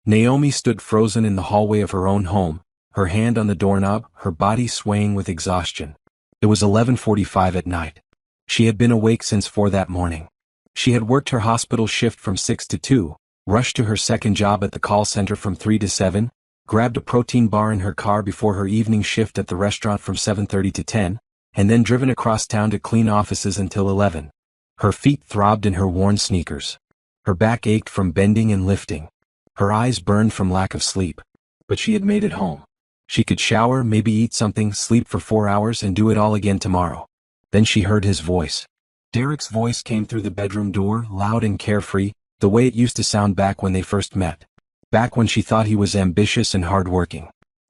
Naomi stood frozen in the hallway of her own home, her hand on the doorknob, her body swaying with exhaustion. It was 11:45 at night. She had been awake since 4 that morning. She had worked her hospital shift from 6 to 2, rushed to her second job at the call center from 3 to 7, grabbed a protein bar in her car before her evening shift at the restaurant from 7:30 to 10, and then driven across town to clean offices until 11. Her feet throbbed in her worn sneakers. Her back ached from bending and lifting. Her eyes burned from lack of sleep. But she had made it home. She could shower, maybe eat something, sleep for 4 hours and do it all again tomorrow. Then she heard his voice. Derek's voice came through the bedroom door, loud and carefree, the way it used to sound back when they first met. Back when she thought he was ambitious and hardworking.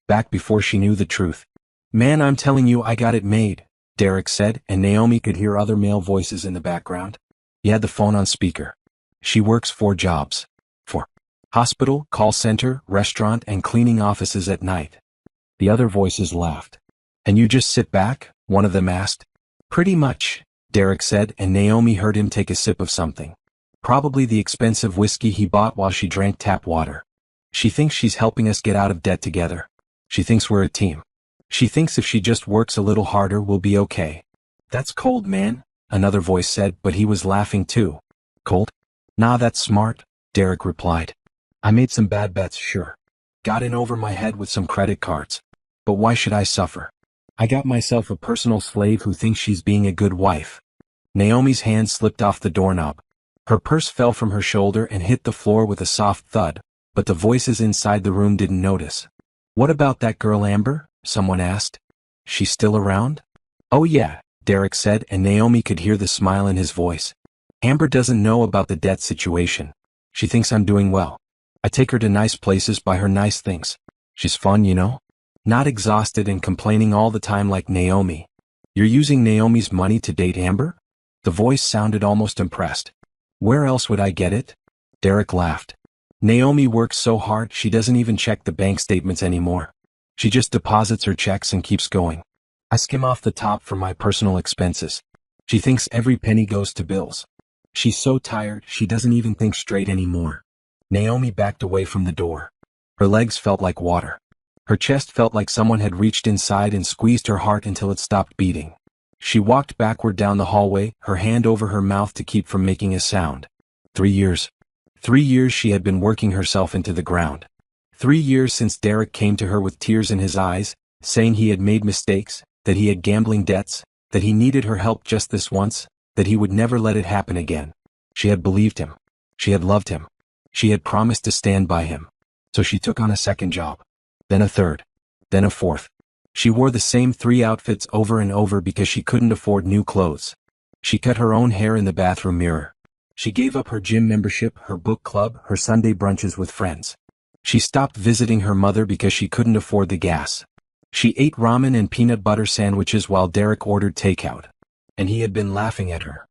Back before she knew the truth. "Man, I'm telling you, I got it made," Derek said, and Naomi could hear other male voices in the background. He had the phone on speaker. "She works 4 jobs. 4. Hospital, call center, restaurant, and cleaning offices at night." The other voices laughed. "And you just sit back?" one of them asked. "Pretty much," Derek said, and Naomi heard him take a sip of something. Probably the expensive whiskey he bought while she drank tap water. "She thinks she's helping us get out of debt together. She thinks we're a team. She thinks if she just works a little harder we'll be okay." "That's cold, man," another voice said, but he was laughing too. "Cold? Nah, that's smart," Derek replied. "I made some bad bets, sure. Got in over my head with some credit cards. But why should I suffer? I got myself a personal slave who thinks she's being a good wife." Naomi's hand slipped off the doorknob. Her purse fell from her shoulder and hit the floor with a soft thud, but the voices inside the room didn't notice. "What about that girl Amber?" someone asked. "She's still around?" "Oh yeah," Derek said, and Naomi could hear the smile in his voice. "Amber doesn't know about the debt situation. She thinks I'm doing well. I take her to nice places, buy her nice things. She's fun, you know? Not exhausted and complaining all the time like Naomi." "You're using Naomi's money to date Amber?" The voice sounded almost impressed. "Where else would I get it?" Derek laughed. "Naomi works so hard she doesn't even check the bank statements anymore. She just deposits her checks and keeps going. I skim off the top for my personal expenses. She thinks every penny goes to bills. She's so tired she doesn't even think straight anymore." Naomi backed away from the door. Her legs felt like water. Her chest felt like someone had reached inside and squeezed her heart until it stopped beating. She walked backward down the hallway, her hand over her mouth to keep from making a sound. 3 years. 3 years she had been working herself into the ground. 3 years since Derek came to her with tears in his eyes, saying he had made mistakes, that he had gambling debts, that he needed her help just this once, that he would never let it happen again. She had believed him. She had loved him. She had promised to stand by him. So she took on a second job. Then a third. Then a fourth. She wore the same 3 outfits over and over because she couldn't afford new clothes. She cut her own hair in the bathroom mirror. She gave up her gym membership, her book club, her Sunday brunches with friends. She stopped visiting her mother because she couldn't afford the gas. She ate ramen and peanut butter sandwiches while Derek ordered takeout. And he had been laughing at her.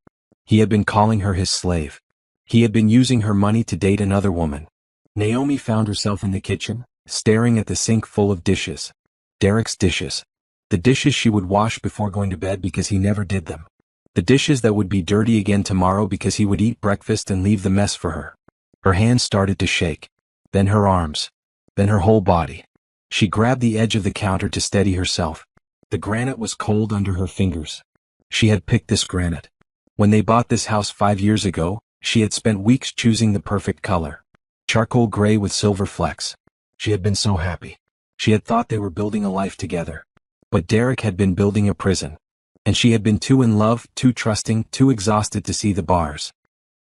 He had been calling her his slave. He had been using her money to date another woman. Naomi found herself in the kitchen, staring at the sink full of dishes. Derek's dishes. The dishes she would wash before going to bed because he never did them. The dishes that would be dirty again tomorrow because he would eat breakfast and leave the mess for her. Her hands started to shake. Then her arms. Then her whole body. She grabbed the edge of the counter to steady herself. The granite was cold under her fingers. She had picked this granite. When they bought this house 5 years ago, she had spent weeks choosing the perfect color. Charcoal gray with silver flecks. She had been so happy. She had thought they were building a life together. But Derek had been building a prison. And she had been too in love, too trusting, too exhausted to see the bars.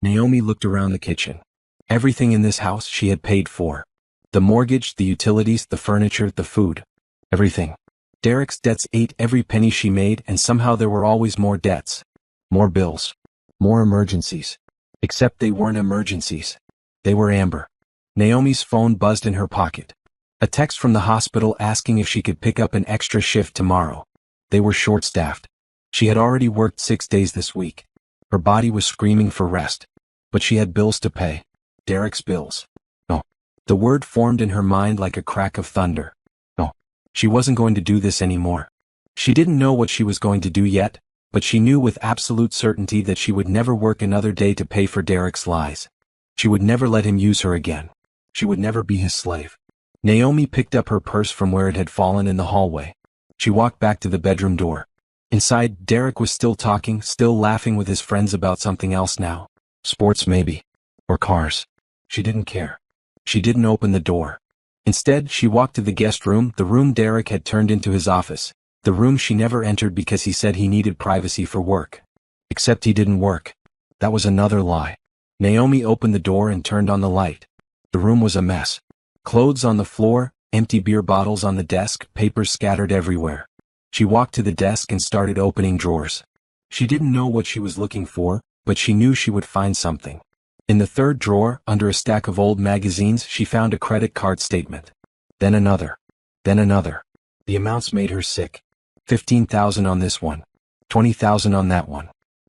Naomi looked around the kitchen. Everything in this house she had paid for. The mortgage, the utilities, the furniture, the food. Everything. Derek's debts ate every penny she made, and somehow there were always more debts. More bills. More emergencies. Except they weren't emergencies. They were Amber. Naomi's phone buzzed in her pocket. A text from the hospital asking if she could pick up an extra shift tomorrow. They were short-staffed. She had already worked 6 days this week. Her body was screaming for rest. But she had bills to pay. Derek's bills. No. The word formed in her mind like a crack of thunder. No. She wasn't going to do this anymore. She didn't know what she was going to do yet, but she knew with absolute certainty that she would never work another day to pay for Derek's lies. She would never let him use her again. She would never be his slave. Naomi picked up her purse from where it had fallen in the hallway. She walked back to the bedroom door. Inside, Derek was still talking, still laughing with his friends about something else now. Sports maybe. Or cars. She didn't care. She didn't open the door. Instead, she walked to the guest room, the room Derek had turned into his office, the room she never entered because he said he needed privacy for work. Except he didn't work. That was another lie. Naomi opened the door and turned on the light. The room was a mess. Clothes on the floor, empty beer bottles on the desk, papers scattered everywhere. She walked to the desk and started opening drawers. She didn't know what she was looking for, but she knew she would find something. In the third drawer, under a stack of old magazines, she found a credit card statement. Then another. Then another. The amounts made her sick. $15,000 on this one. $20,000 on that one.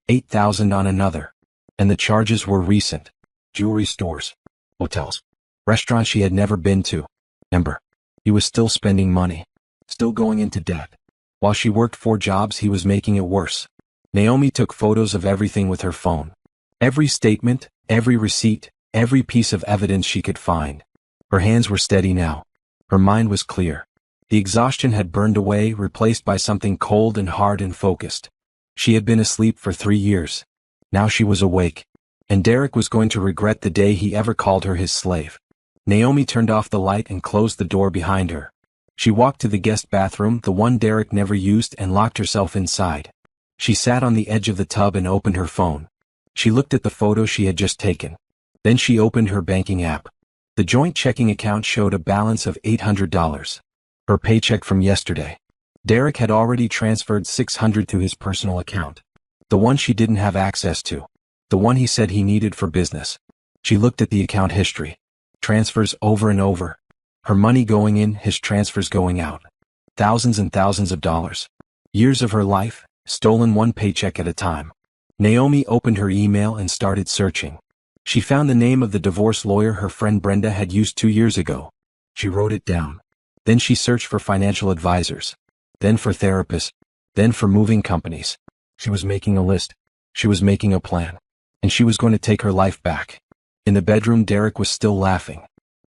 $8,000 on another. And the charges were recent. Jewelry stores. Hotels. Restaurants she had never been to. Ember. He was still spending money. Still going into debt. While she worked 4 jobs, he was making it worse. Naomi took photos of everything with her phone. Every statement, every receipt, every piece of evidence she could find. Her hands were steady now. Her mind was clear. The exhaustion had burned away, replaced by something cold and hard and focused. She had been asleep for 3 years. Now she was awake. And Derek was going to regret the day he ever called her his slave. Naomi turned off the light and closed the door behind her. She walked to the guest bathroom, the one Derek never used, and locked herself inside. She sat on the edge of the tub and opened her phone. She looked at the photo she had just taken. Then she opened her banking app. The joint checking account showed a balance of $800. Her paycheck from yesterday. Derek had already transferred $600 to his personal account. The one she didn't have access to. The one he said he needed for business. She looked at the account history. Transfers over and over. Her money going in, his transfers going out. Thousands and thousands of dollars. Years of her life, stolen one paycheck at a time. Naomi opened her email and started searching. She found the name of the divorce lawyer her friend Brenda had used 2 years ago. She wrote it down. Then she searched for financial advisors. Then for therapists. Then for moving companies. She was making a list. She was making a plan. And she was going to take her life back. In the bedroom, Derek was still laughing.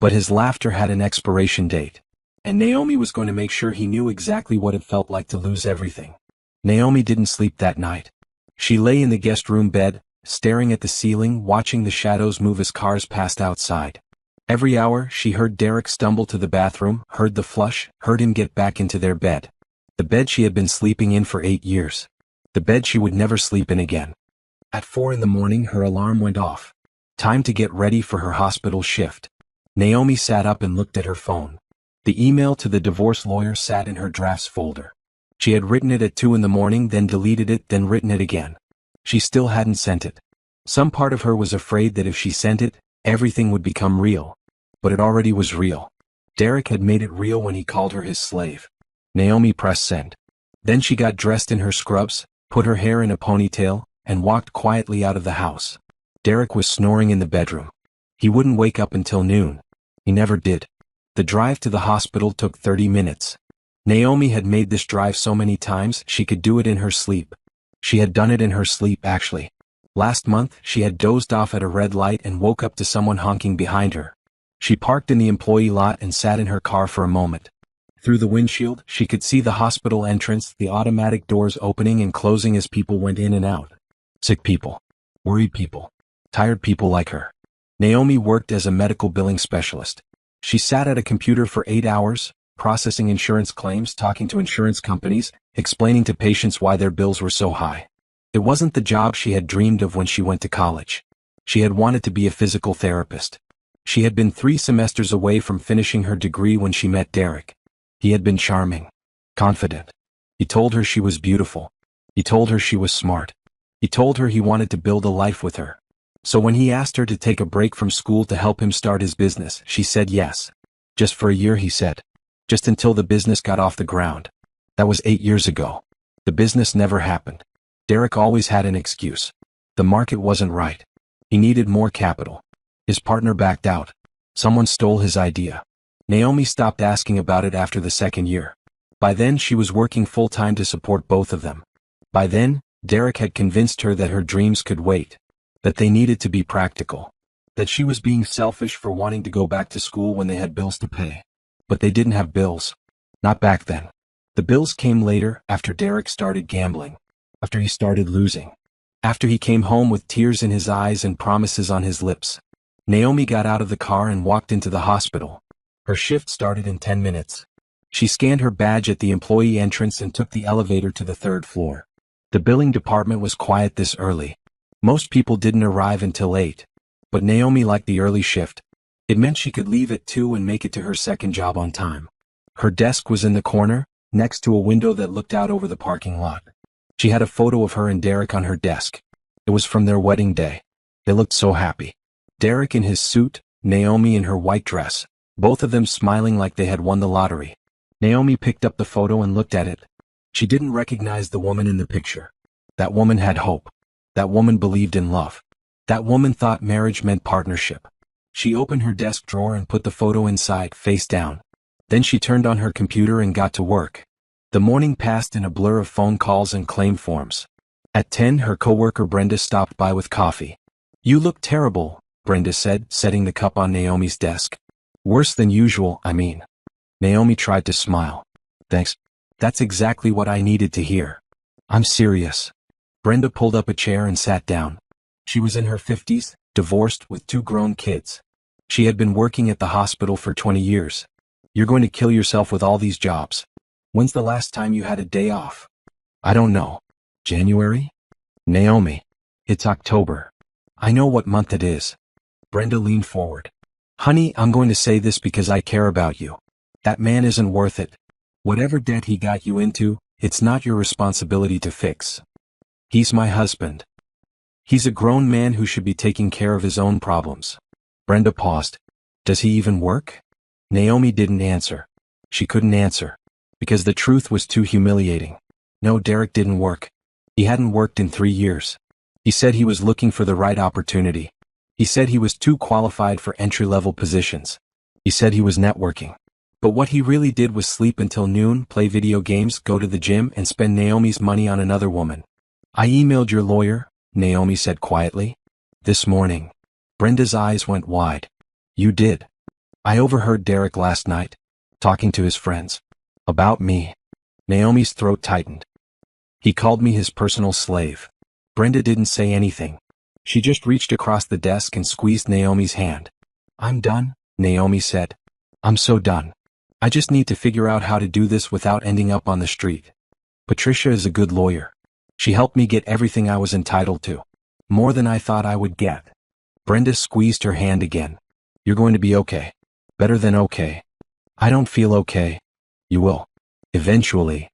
But his laughter had an expiration date. And Naomi was going to make sure he knew exactly what it felt like to lose everything. Naomi didn't sleep that night. She lay in the guest room bed, staring at the ceiling, watching the shadows move as cars passed outside. Every hour, she heard Derek stumble to the bathroom, heard the flush, heard him get back into their bed. The bed she had been sleeping in for 8 years. The bed she would never sleep in again. At 4 in the morning, her alarm went off. Time to get ready for her hospital shift. Naomi sat up and looked at her phone. The email to the divorce lawyer sat in her drafts folder. She had written it at 2 in the morning, then deleted it, then written it again. She still hadn't sent it. Some part of her was afraid that if she sent it, everything would become real. But it already was real. Derek had made it real when he called her his slave. Naomi pressed send. Then she got dressed in her scrubs, put her hair in a ponytail, and walked quietly out of the house. Derek was snoring in the bedroom. He wouldn't wake up until noon. He never did. The drive to the hospital took 30 minutes. Naomi had made this drive so many times she could do it in her sleep. She had done it in her sleep, actually. Last month, she had dozed off at a red light and woke up to someone honking behind her. She parked in the employee lot and sat in her car for a moment. Through the windshield, she could see the hospital entrance, the automatic doors opening and closing as people went in and out. Sick people. Worried people. Tired people like her. Naomi worked as a medical billing specialist. She sat at a computer for 8 hours, processing insurance claims, talking to insurance companies, explaining to patients why their bills were so high. It wasn't the job she had dreamed of when she went to college. She had wanted to be a physical therapist. She had been 3 semesters away from finishing her degree when she met Derek. He had been charming, confident. He told her she was beautiful. He told her she was smart. He told her he wanted to build a life with her. So when he asked her to take a break from school to help him start his business, she said yes. Just for a year, he said. Just until the business got off the ground. That was 8 years ago. The business never happened. Derek always had an excuse. The market wasn't right. He needed more capital. His partner backed out. Someone stole his idea. Naomi stopped asking about it after the 2nd year. By then she was working full-time to support both of them. By then, Derek had convinced her that her dreams could wait. That they needed to be practical. That she was being selfish for wanting to go back to school when they had bills to pay. But they didn't have bills. Not back then. The bills came later, after Derek started gambling. After he started losing. After he came home with tears in his eyes and promises on his lips. Naomi got out of the car and walked into the hospital. Her shift started in 10 minutes. She scanned her badge at the employee entrance and took the elevator to the 3rd floor. The billing department was quiet this early. Most people didn't arrive until 8. But Naomi liked the early shift. It meant she could leave at 2 and make it to her second job on time. Her desk was in the corner, next to a window that looked out over the parking lot. She had a photo of her and Derek on her desk. It was from their wedding day. They looked so happy. Derek in his suit, Naomi in her white dress, both of them smiling like they had won the lottery. Naomi picked up the photo and looked at it. She didn't recognize the woman in the picture. That woman had hope. That woman believed in love. That woman thought marriage meant partnership. She opened her desk drawer and put the photo inside, face down. Then she turned on her computer and got to work. The morning passed in a blur of phone calls and claim forms. At 10, her coworker Brenda stopped by with coffee. "You look terrible," Brenda said, setting the cup on Naomi's desk. "Worse than usual, I mean." Naomi tried to smile. "Thanks. That's exactly what I needed to hear. I'm serious." Brenda pulled up a chair and sat down. She was in her 50s, divorced, with 2 grown kids. She had been working at the hospital for 20 years. "You're going to kill yourself with all these jobs. When's the last time you had a day off?" "I don't know. January?" "Naomi, it's October. I know what month it is." Brenda leaned forward. "Honey, I'm going to say this because I care about you. That man isn't worth it. Whatever debt he got you into, it's not your responsibility to fix. He's my husband. He's a grown man who should be taking care of his own problems." Brenda paused. "Does he even work?" Naomi didn't answer. She couldn't answer. Because the truth was too humiliating. No, Derek didn't work. He hadn't worked in 3 years. He said he was looking for the right opportunity. He said he was too qualified for entry-level positions. He said he was networking. But what he really did was sleep until noon, play video games, go to the gym, and spend Naomi's money on another woman. "I emailed your lawyer," Naomi said quietly. "This morning." Brenda's eyes went wide. "You did?" "I overheard Derek last night, talking to his friends. About me." Naomi's throat tightened. "He called me his personal slave." Brenda didn't say anything. She just reached across the desk and squeezed Naomi's hand. "I'm done," Naomi said. "I'm so done. I just need to figure out how to do this without ending up on the street. Patricia is a good lawyer. She helped me get everything I was entitled to. More than I thought I would get." Brenda squeezed her hand again. "You're going to be okay. Better than okay." "I don't feel okay." "You will. Eventually."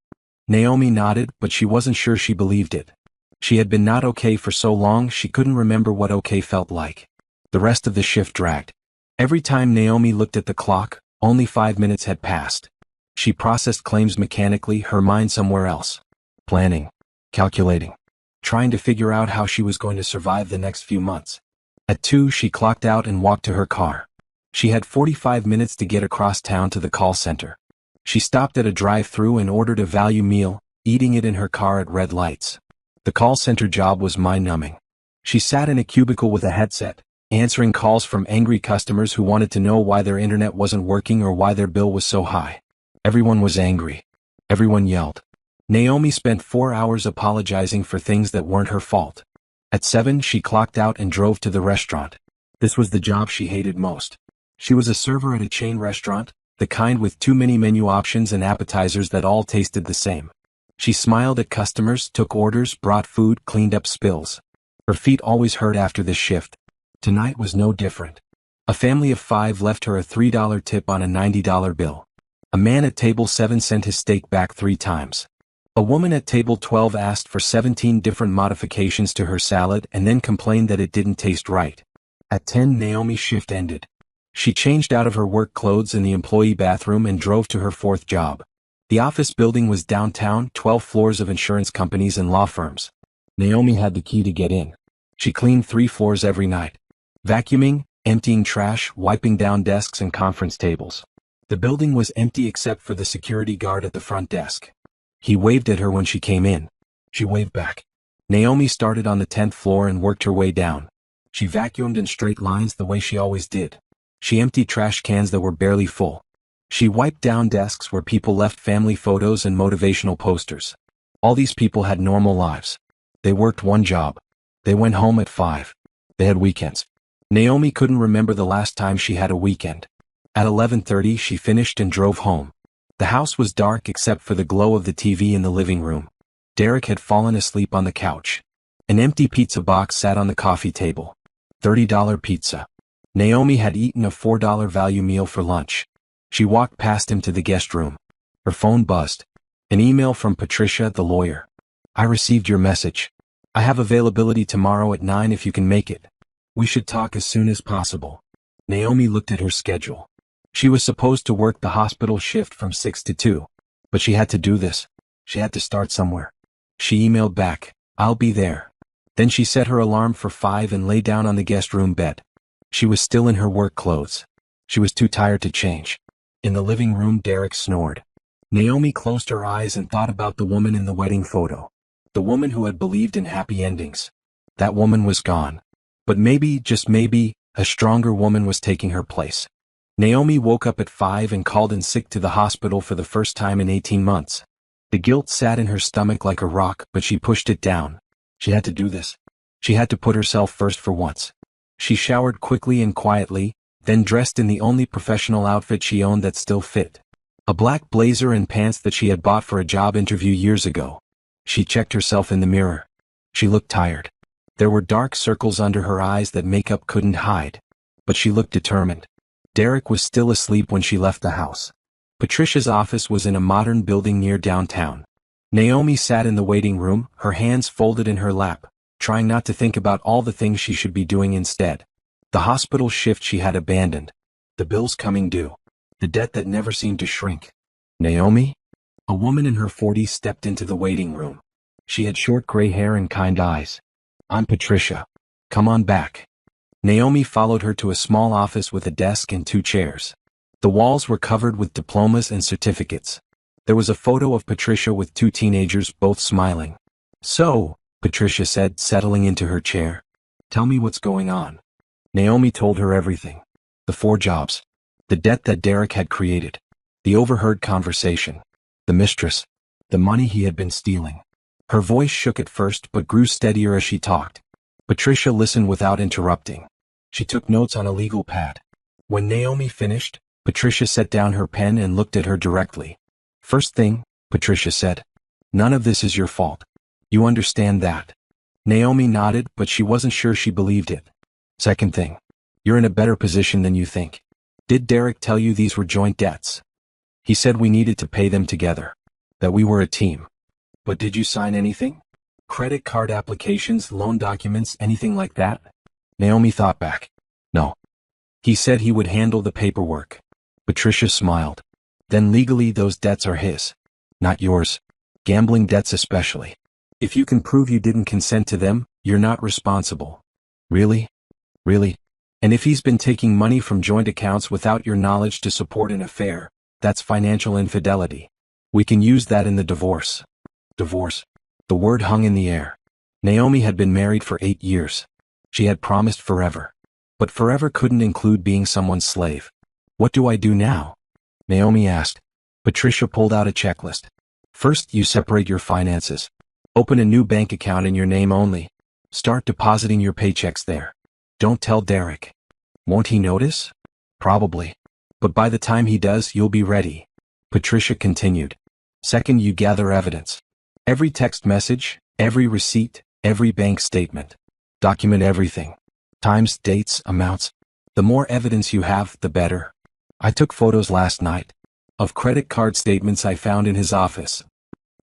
Naomi nodded, but she wasn't sure she believed it. She had been not okay for so long she couldn't remember what okay felt like. The rest of the shift dragged. Every time Naomi looked at the clock, only 5 minutes had passed. She processed claims mechanically, her mind somewhere else. Planning. Calculating. Trying to figure out how she was going to survive the next few months. At 2, she clocked out and walked to her car. She had 45 minutes to get across town to the call center. She stopped at a drive-thru and ordered a value meal, eating it in her car at red lights. The call center job was mind-numbing. She sat in a cubicle with a headset, answering calls from angry customers who wanted to know why their internet wasn't working or why their bill was so high. Everyone was angry. Everyone yelled. Naomi spent 4 hours apologizing for things that weren't her fault. At 7, she clocked out and drove to the restaurant. This was the job she hated most. She was a server at a chain restaurant, the kind with too many menu options and appetizers that all tasted the same. She smiled at customers, took orders, brought food, cleaned up spills. Her feet always hurt after this shift. Tonight was no different. A family of 5 left her a $3 tip on a $90 bill. A man at table 7 sent his steak back 3 times. A woman at table 12 asked for 17 different modifications to her salad and then complained that it didn't taste right. At 10, Naomi's shift ended. She changed out of her work clothes in the employee bathroom and drove to her 4th job. The office building was downtown, 12 floors of insurance companies and law firms. Naomi had the key to get in. She cleaned 3 floors every night. Vacuuming, emptying trash, wiping down desks and conference tables. The building was empty except for the security guard at the front desk. He waved at her when she came in. She waved back. Naomi started on the 10th floor and worked her way down. She vacuumed in straight lines the way she always did. She emptied trash cans that were barely full. She wiped down desks where people left family photos and motivational posters. All these people had normal lives. They worked one job. They went home at 5. They had weekends. Naomi couldn't remember the last time she had a weekend. At 11:30 she finished and drove home. The house was dark except for the glow of the TV in the living room. Derek had fallen asleep on the couch. An empty pizza box sat on the coffee table. $30 pizza. Naomi had eaten a $4 value meal for lunch. She walked past him to the guest room. Her phone buzzed. An email from Patricia, the lawyer. I received your message. I have availability tomorrow at 9 if you can make it. We should talk as soon as possible. Naomi looked at her schedule. She was supposed to work the hospital shift from 6 to 2. But she had to do this. She had to start somewhere. She emailed back, I'll be there. Then she set her alarm for 5 and lay down on the guest room bed. She was still in her work clothes. She was too tired to change. In the living room, Derek snored. Naomi closed her eyes and thought about the woman in the wedding photo. The woman who had believed in happy endings. That woman was gone. But maybe, just maybe, a stronger woman was taking her place. Naomi woke up at 5 and called in sick to the hospital for the first time in 18 months. The guilt sat in her stomach like a rock, but she pushed it down. She had to do this. She had to put herself first for once. She showered quickly and quietly, then dressed in the only professional outfit she owned that still fit. A black blazer and pants that she had bought for a job interview years ago. She checked herself in the mirror. She looked tired. There were dark circles under her eyes that makeup couldn't hide. But she looked determined. Derek was still asleep when she left the house. Patricia's office was in a modern building near downtown. Naomi sat in the waiting room, her hands folded in her lap, trying not to think about all the things she should be doing instead. The hospital shift she had abandoned. The bills coming due. The debt that never seemed to shrink. Naomi? A woman in her 40s stepped into the waiting room. She had short gray hair and kind eyes. I'm Patricia. Come on back. Naomi followed her to a small office with a desk and 2 chairs. The walls were covered with diplomas and certificates. There was a photo of Patricia with 2 teenagers, both smiling. So, Patricia said, settling into her chair. Tell me what's going on. Naomi told her everything. The 4 jobs. The debt that Derek had created. The overheard conversation. The mistress. The money he had been stealing. Her voice shook at first but grew steadier as she talked. Patricia listened without interrupting. She took notes on a legal pad. When Naomi finished, Patricia set down her pen and looked at her directly. First thing, Patricia said. None of this is your fault. You understand that? Naomi nodded, but she wasn't sure she believed it. Second thing. You're in a better position than you think. Did Derek tell you these were joint debts? He said we needed to pay them together. That we were a team. But did you sign anything? Credit card applications, loan documents, anything like that? Naomi thought back. No. He said he would handle the paperwork. Patricia smiled. Then legally those debts are his. Not yours. Gambling debts especially. If you can prove you didn't consent to them, you're not responsible. Really? Really? And if he's been taking money from joint accounts without your knowledge to support an affair, that's financial infidelity. We can use that in the divorce. Divorce. The word hung in the air. Naomi had been married for 8 years. She had promised forever. But forever couldn't include being someone's slave. What do I do now? Naomi asked. Patricia pulled out a checklist. First, you separate your finances. Open a new bank account in your name only. Start depositing your paychecks there. Don't tell Derek. Won't he notice? Probably. But by the time he does, you'll be ready. Patricia continued. Second, you gather evidence. Every text message, every receipt, every bank statement. Document everything. Times, dates, amounts. The more evidence you have, the better. I took photos last night. Of credit card statements I found in his office.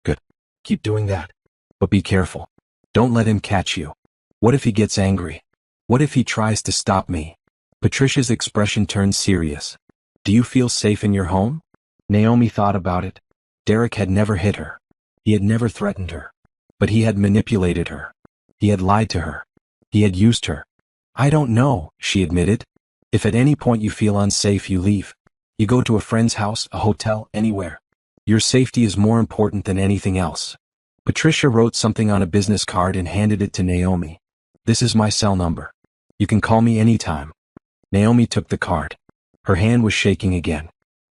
Good. Keep doing that. But be careful. Don't let him catch you. What if he gets angry? What if he tries to stop me? Patricia's expression turned serious. Do you feel safe in your home? Naomi thought about it. Derek had never hit her. He had never threatened her. But he had manipulated her. He had lied to her. He had used her. I don't know, she admitted. If at any point you feel unsafe, you leave. You go to a friend's house, a hotel, anywhere. Your safety is more important than anything else. Patricia wrote something on a business card and handed it to Naomi. This is my cell number. You can call me anytime. Naomi took the card. Her hand was shaking again.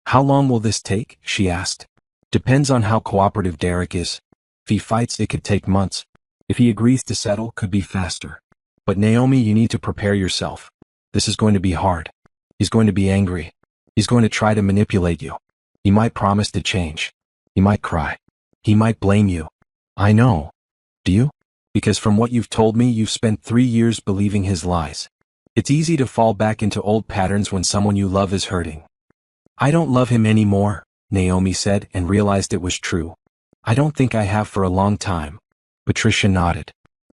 How long will this take? She asked. Depends on how cooperative Derek is. If he fights, it could take months. If he agrees to settle, could be faster. But Naomi, you need to prepare yourself. This is going to be hard. He's going to be angry. He's going to try to manipulate you. He might promise to change. He might cry. He might blame you. I know. Do you? Because from what you've told me, you've spent 3 years believing his lies. It's easy to fall back into old patterns when someone you love is hurting. I don't love him anymore, Naomi said, and realized it was true. I don't think I have for a long time. Patricia nodded.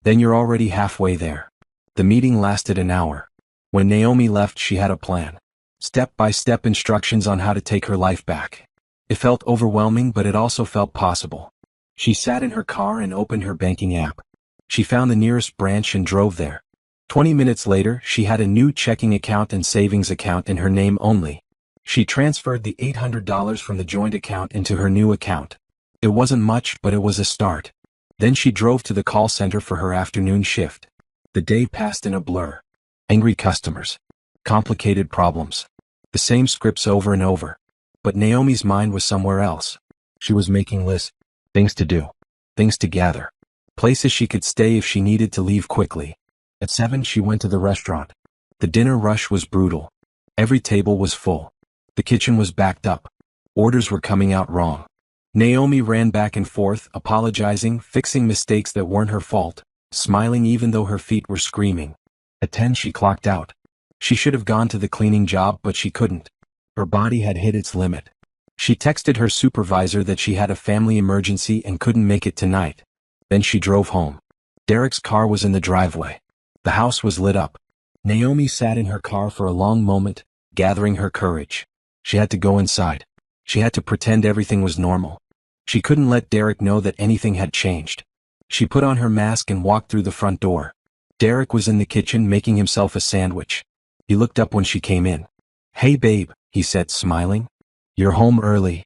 Then you're already halfway there. The meeting lasted an hour. When Naomi left, she had a plan. Step-by-step instructions on how to take her life back. It felt overwhelming, but it also felt possible. She sat in her car and opened her banking app. She found the nearest branch and drove there. 20 minutes later, she had a new checking account and savings account in her name only. She transferred the $800 from the joint account into her new account. It wasn't much, but it was a start. Then she drove to the call center for her afternoon shift. The day passed in a blur. Angry customers. Complicated problems. The same scripts over and over. But Naomi's mind was somewhere else. She was making lists. Things to do. Things to gather. Places she could stay if she needed to leave quickly. At 7, she went to the restaurant. The dinner rush was brutal. Every table was full. The kitchen was backed up. Orders were coming out wrong. Naomi ran back and forth, apologizing, fixing mistakes that weren't her fault, smiling even though her feet were screaming. At 10, she clocked out. She should have gone to the cleaning job, but she couldn't. Her body had hit its limit. She texted her supervisor that she had a family emergency and couldn't make it tonight. Then she drove home. Derek's car was in the driveway. The house was lit up. Naomi sat in her car for a long moment, gathering her courage. She had to go inside. She had to pretend everything was normal. She couldn't let Derek know that anything had changed. She put on her mask and walked through the front door. Derek was in the kitchen making himself a sandwich. He looked up when she came in. Hey babe, he said, smiling. You're home early.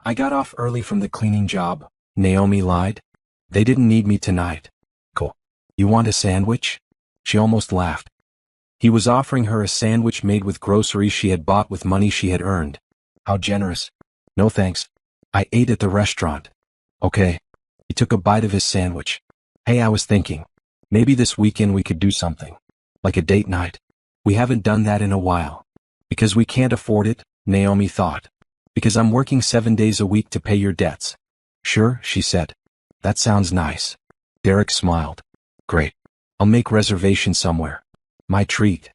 I got off early from the cleaning job, Naomi lied. They didn't need me tonight. Cool. You want a sandwich? She almost laughed. He was offering her a sandwich made with groceries she had bought with money she had earned. How generous. No thanks. I ate at the restaurant. Okay. He took a bite of his sandwich. Hey, I was thinking. Maybe this weekend we could do something. Like a date night. We haven't done that in a while. Because we can't afford it, Naomi thought. Because I'm working 7 days a week to pay your debts. Sure, she said. That sounds nice. Derek smiled. Great. I'll make reservations somewhere. My treat.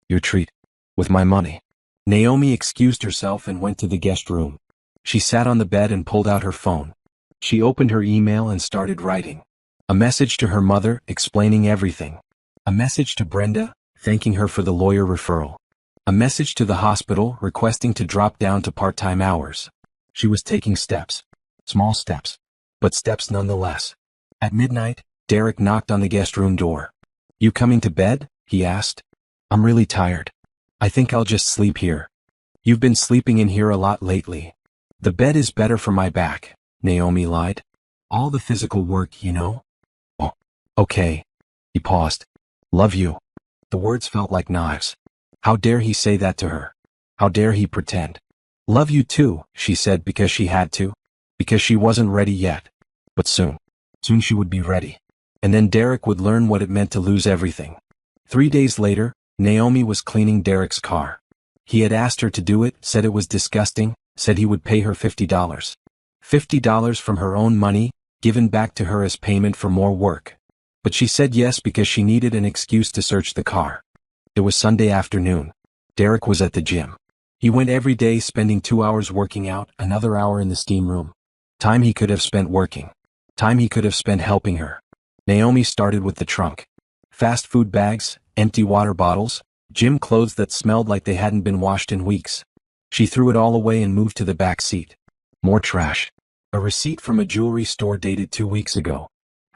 Your treat. With my money. Naomi excused herself and went to the guest room. She sat on the bed and pulled out her phone. She opened her email and started writing. A message to her mother, explaining everything. A message to Brenda, thanking her for the lawyer referral. A message to the hospital, requesting to drop down to part-time hours. She was taking steps. Small steps. But steps nonetheless. At midnight, Derek knocked on the guest room door. You coming to bed? He asked. I'm really tired. I think I'll just sleep here. You've been sleeping in here a lot lately. The bed is better for my back, Naomi lied. All the physical work, you know? Oh, okay. He paused. Love you. The words felt like knives. How dare he say that to her? How dare he pretend? Love you too, she said because she had to. Because she wasn't ready yet. But soon. Soon she would be ready. And then Derek would learn what it meant to lose everything. 3 days later, Naomi was cleaning Derek's car. He had asked her to do it, said it was disgusting, said he would pay her $50. $50 from her own money, given back to her as payment for more work. But she said yes because she needed an excuse to search the car. It was Sunday afternoon. Derek was at the gym. He went every day, spending 2 hours working out, another hour in the steam room. Time he could have spent working. Time he could have spent helping her. Naomi started with the trunk. Fast food bags, empty water bottles, gym clothes that smelled like they hadn't been washed in weeks. She threw it all away and moved to the back seat. More trash. A receipt from a jewelry store dated 2 weeks ago.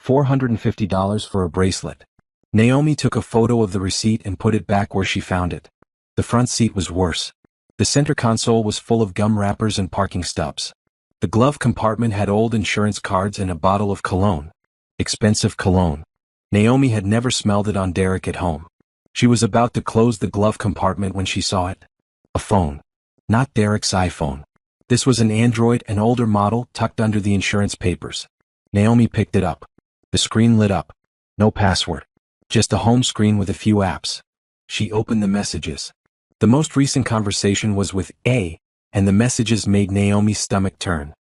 $450 for a bracelet. Naomi took a photo of the receipt and put it back where she found it. The front seat was worse. The center console was full of gum wrappers and parking stubs. The glove compartment had old insurance cards and a bottle of cologne. Expensive cologne. Naomi had never smelled it on Derek at home. She was about to close the glove compartment when she saw it. A phone. Not Derek's iPhone. This was an Android, an older model, tucked under the insurance papers. Naomi picked it up. The screen lit up. No password. Just a home screen with a few apps. She opened the messages. The most recent conversation was with A, and the messages made Naomi's stomach turn.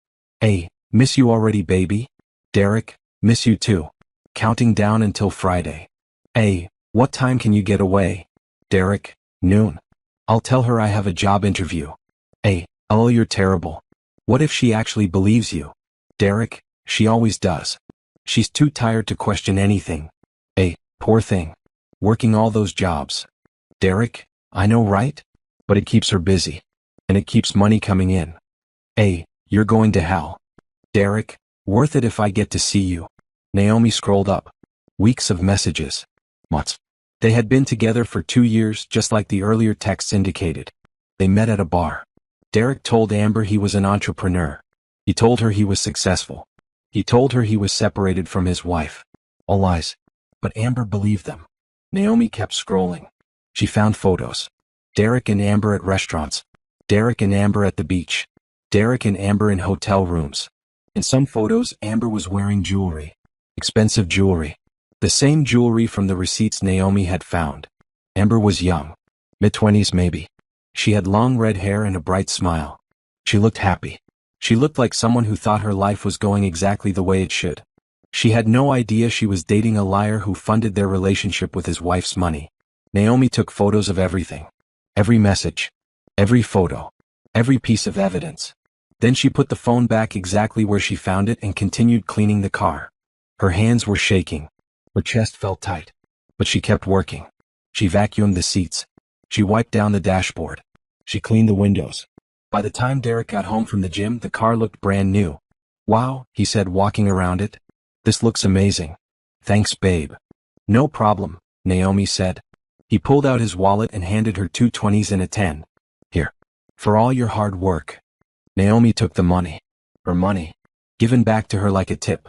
A, miss you already, baby? Derek, miss you too. Counting down until Friday. A, what time can you get away? Derek, noon. I'll tell her I have a job interview. A, oh, you're terrible. What if she actually believes you? Derek, she always does. She's too tired to question anything. A, poor thing. Working all those jobs. Derek, I know, right? But it keeps her busy. And it keeps money coming in. A, you're going to hell. Derek, worth it if I get to see you. Naomi scrolled up. Weeks of messages. Months. They had been together for 2 years, just like the earlier texts indicated. They met at a bar. Derek told Amber he was an entrepreneur. He told her he was successful. He told her he was separated from his wife. All lies. But Amber believed them. Naomi kept scrolling. She found photos. Derek and Amber at restaurants. Derek and Amber at the beach. Derek and Amber in hotel rooms. In some photos, Amber was wearing jewelry. Expensive jewelry. The same jewelry from the receipts Naomi had found. Amber was young. Mid-20s maybe. She had long red hair and a bright smile. She looked happy. She looked like someone who thought her life was going exactly the way it should. She had no idea she was dating a liar who funded their relationship with his wife's money. Naomi took photos of everything. Every message. Every photo. Every piece of evidence. Then she put the phone back exactly where she found it and continued cleaning the car. Her hands were shaking. Her chest felt tight. But she kept working. She vacuumed the seats. She wiped down the dashboard. She cleaned the windows. By the time Derek got home from the gym, the car looked brand new. Wow, he said, walking around it. This looks amazing. Thanks, babe. No problem, Naomi said. He pulled out his wallet and handed her 2 20s and a 10. Here. For all your hard work. Naomi took the money. Her money. Given back to her like a tip.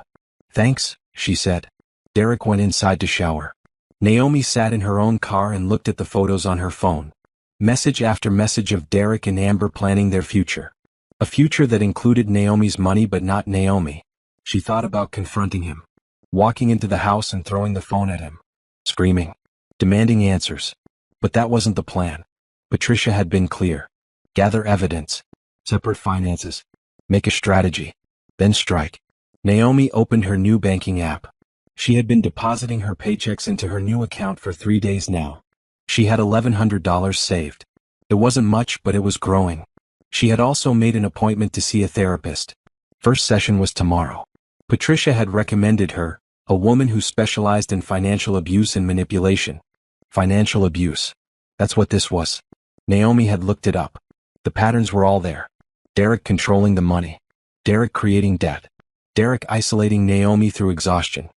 Thanks, she said. Derek went inside to shower. Naomi sat in her own car and looked at the photos on her phone. Message after message of Derek and Amber planning their future. A future that included Naomi's money but not Naomi. She thought about confronting him. Walking into the house and throwing the phone at him. Screaming. Demanding answers. But that wasn't the plan. Patricia had been clear. Gather evidence. Separate finances. Make a strategy. Then strike. Naomi opened her new banking app. She had been depositing her paychecks into her new account for 3 days now. She had $1,100 saved. It wasn't much, but it was growing. She had also made an appointment to see a therapist. First session was tomorrow. Patricia had recommended her, a woman who specialized in financial abuse and manipulation. Financial abuse. That's what this was. Naomi had looked it up. The patterns were all there. Derek controlling the money. Derek creating debt. Derek isolating Naomi through exhaustion.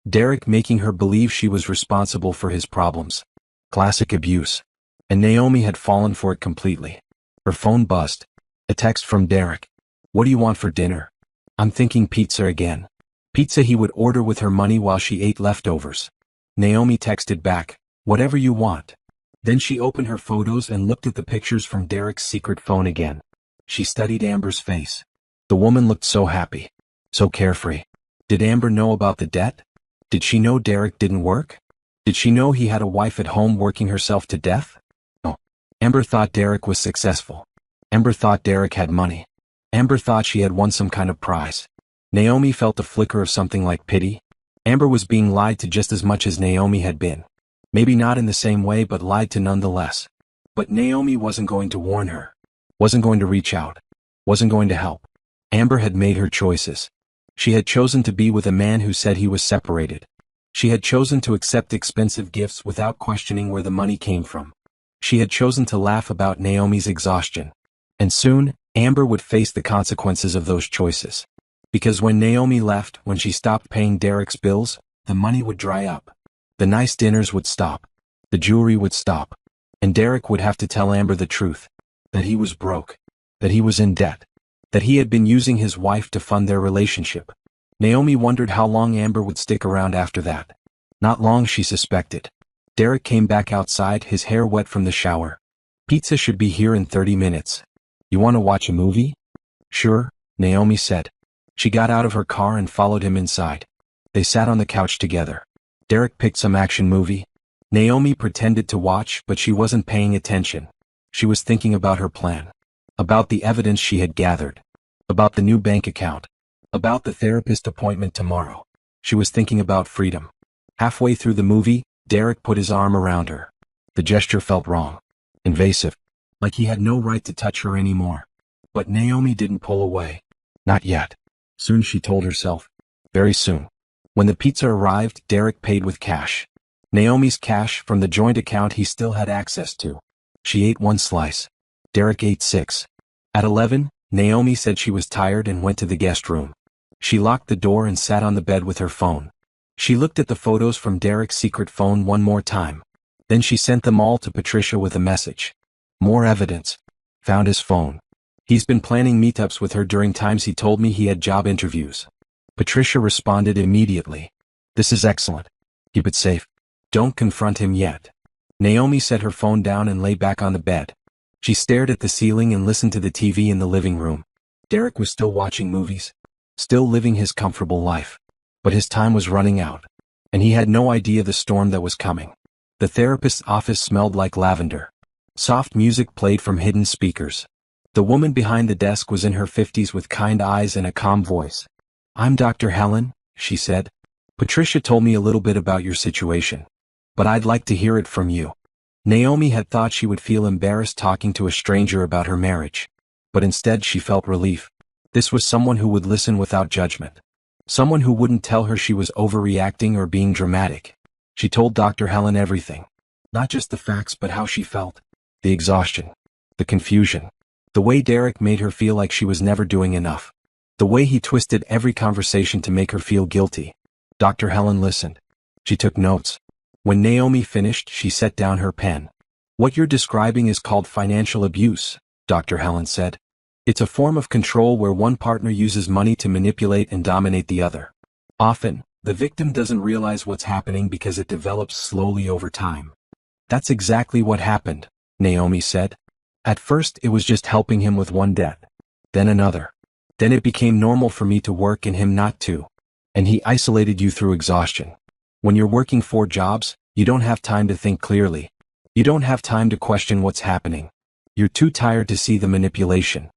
Derek making her believe she was responsible for his problems. Classic abuse. And Naomi had fallen for it completely. Her phone buzzed. A text from Derek. What do you want for dinner? I'm thinking pizza again. Pizza he would order with her money while she ate leftovers. Naomi texted back, whatever you want. Then she opened her photos and looked at the pictures from Derek's secret phone again. She studied Amber's face. The woman looked so happy. So carefree. Did Amber know about the debt? Did she know Derek didn't work? Did she know he had a wife at home working herself to death? No. Amber thought Derek was successful. Amber thought Derek had money. Amber thought she had won some kind of prize. Naomi felt a flicker of something like pity. Amber was being lied to just as much as Naomi had been. Maybe not in the same way, but lied to nonetheless. But Naomi wasn't going to warn her. Wasn't going to reach out. Wasn't going to help. Amber had made her choices. She had chosen to be with a man who said he was separated. She had chosen to accept expensive gifts without questioning where the money came from. She had chosen to laugh about Naomi's exhaustion. And soon, Amber would face the consequences of those choices. Because when Naomi left, when she stopped paying Derek's bills, the money would dry up. The nice dinners would stop. The jewelry would stop. And Derek would have to tell Amber the truth. That he was broke. That he was in debt. That he had been using his wife to fund their relationship. Naomi wondered how long Amber would stick around after that. Not long, she suspected. Derek came back outside, his hair wet from the shower. Pizza should be here in 30 minutes. You want to watch a movie? Sure, Naomi said. She got out of her car and followed him inside. They sat on the couch together. Derek picked some action movie. Naomi pretended to watch, but she wasn't paying attention. She was thinking about her plan. About the evidence she had gathered. About the new bank account. About the therapist appointment tomorrow. She was thinking about freedom. Halfway through the movie, Derek put his arm around her. The gesture felt wrong. Invasive. Like he had no right to touch her anymore. But Naomi didn't pull away. Not yet. Soon, she told herself. Very soon. When the pizza arrived, Derek paid with cash. Naomi's cash from the joint account he still had access to. She ate 1 slice. Derek ate 6. At 11, Naomi said she was tired and went to the guest room. She locked the door and sat on the bed with her phone. She looked at the photos from Derek's secret phone one more time. Then she sent them all to Patricia with a message. More evidence. Found his phone. He's been planning meetups with her during times he told me he had job interviews. Patricia responded immediately. This is excellent. Keep it safe. Don't confront him yet. Naomi set her phone down and lay back on the bed. She stared at the ceiling and listened to the TV in the living room. Derek was still watching movies. Still living his comfortable life. But his time was running out. And he had no idea the storm that was coming. The therapist's office smelled like lavender. Soft music played from hidden speakers. The woman behind the desk was in her 50s with kind eyes and a calm voice. I'm Dr. Helen, she said. Patricia told me a little bit about your situation. But I'd like to hear it from you. Naomi had thought she would feel embarrassed talking to a stranger about her marriage. But instead she felt relief. This was someone who would listen without judgment. Someone who wouldn't tell her she was overreacting or being dramatic. She told Dr. Helen everything. Not just the facts but how she felt. The exhaustion. The confusion. The way Derek made her feel like she was never doing enough. The way he twisted every conversation to make her feel guilty. Dr. Helen listened. She took notes. When Naomi finished, she set down her pen. What you're describing is called financial abuse, Dr. Helen said. It's a form of control where one partner uses money to manipulate and dominate the other. Often, the victim doesn't realize what's happening because it develops slowly over time. That's exactly what happened, Naomi said. At first, it was just helping him with one debt. Then another. Then it became normal for me to work and him not to. And he isolated you through exhaustion. When you're working 4 jobs, you don't have time to think clearly. You don't have time to question what's happening. You're too tired to see the manipulation.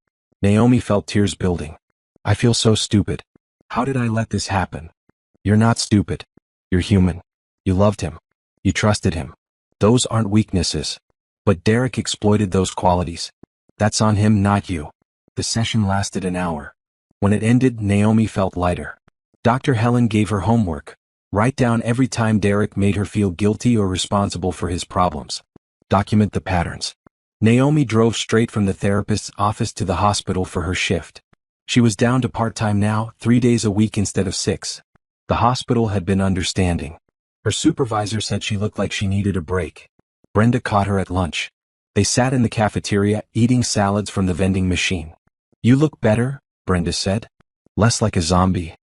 Naomi felt tears building. I feel so stupid. How did I let this happen? You're not stupid. You're human. You loved him. You trusted him. Those aren't weaknesses. But Derek exploited those qualities. That's on him, not you. The session lasted an hour. When it ended, Naomi felt lighter. Dr. Helen gave her homework. Write down every time Derek made her feel guilty or responsible for his problems. Document the patterns. Naomi drove straight from the therapist's office to the hospital for her shift. She was down to part-time now, 3 days a week instead of 6. The hospital had been understanding. Her supervisor said she looked like she needed a break. Brenda caught her at lunch. They sat in the cafeteria, eating salads from the vending machine. You look better, Brenda said. Less like a zombie.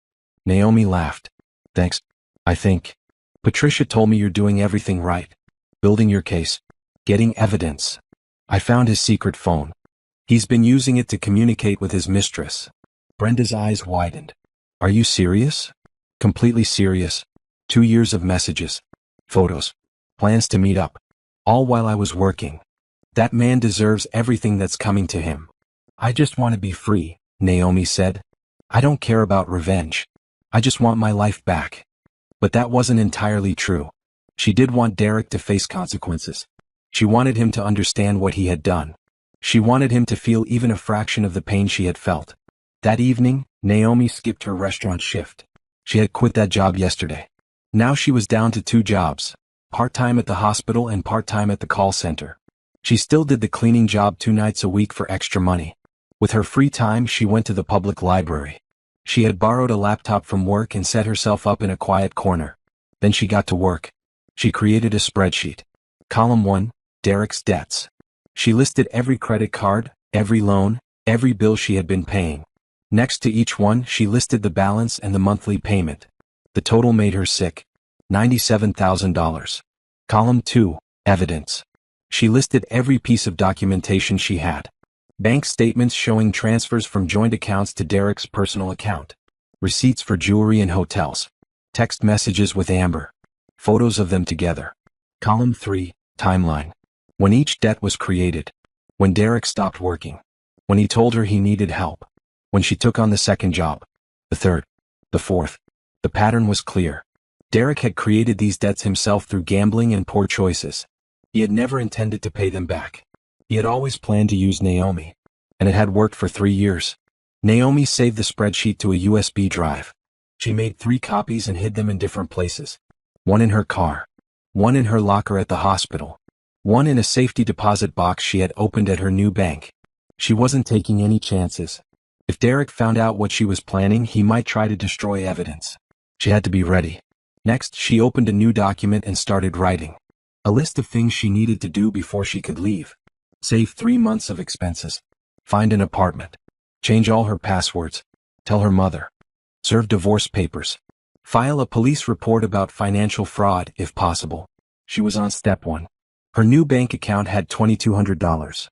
Naomi laughed. Thanks. I think. Patricia told me you're doing everything right. Building your case. Getting evidence. I found his secret phone. He's been using it to communicate with his mistress. Brenda's eyes widened. Are you serious? Completely serious. 2 years of messages. Photos. Plans to meet up. All while I was working. That man deserves everything that's coming to him. I just want to be free, Naomi said. I don't care about revenge. I just want my life back. But that wasn't entirely true. She did want Derek to face consequences. She wanted him to understand what he had done. She wanted him to feel even a fraction of the pain she had felt. That evening, Naomi skipped her restaurant shift. She had quit that job yesterday. Now she was down to 2 jobs, part-time at the hospital and part-time at the call center. She still did the cleaning job 2 nights a week for extra money. With her free time, she went to the public library. She had borrowed a laptop from work and set herself up in a quiet corner. Then she got to work. She created a spreadsheet. Column 1, Derek's debts. She listed every credit card, every loan, every bill she had been paying. Next to each one, she listed the balance and the monthly payment. The total made her sick. $97,000. Column 2, Evidence. She listed every piece of documentation she had. Bank statements showing transfers from joint accounts to Derek's personal account. Receipts for jewelry and hotels. Text messages with Amber. Photos of them together. Column 3, Timeline. When each debt was created. When Derek stopped working. When he told her he needed help. When she took on the second job. The third. The fourth. The pattern was clear. Derek had created these debts himself through gambling and poor choices. He had never intended to pay them back. He had always planned to use Naomi. And it had worked for 3 years. Naomi saved the spreadsheet to a USB drive. She made 3 copies and hid them in different places. One in her car. One in her locker at the hospital. One in a safety deposit box she had opened at her new bank. She wasn't taking any chances. If Derek found out what she was planning, he might try to destroy evidence. She had to be ready. Next, she opened a new document and started writing. A list of things she needed to do before she could leave. Save 3 months of expenses. Find an apartment. Change all her passwords. Tell her mother. Serve divorce papers. File a police report about financial fraud, if possible. She was on step 1. Her new bank account had $2,200.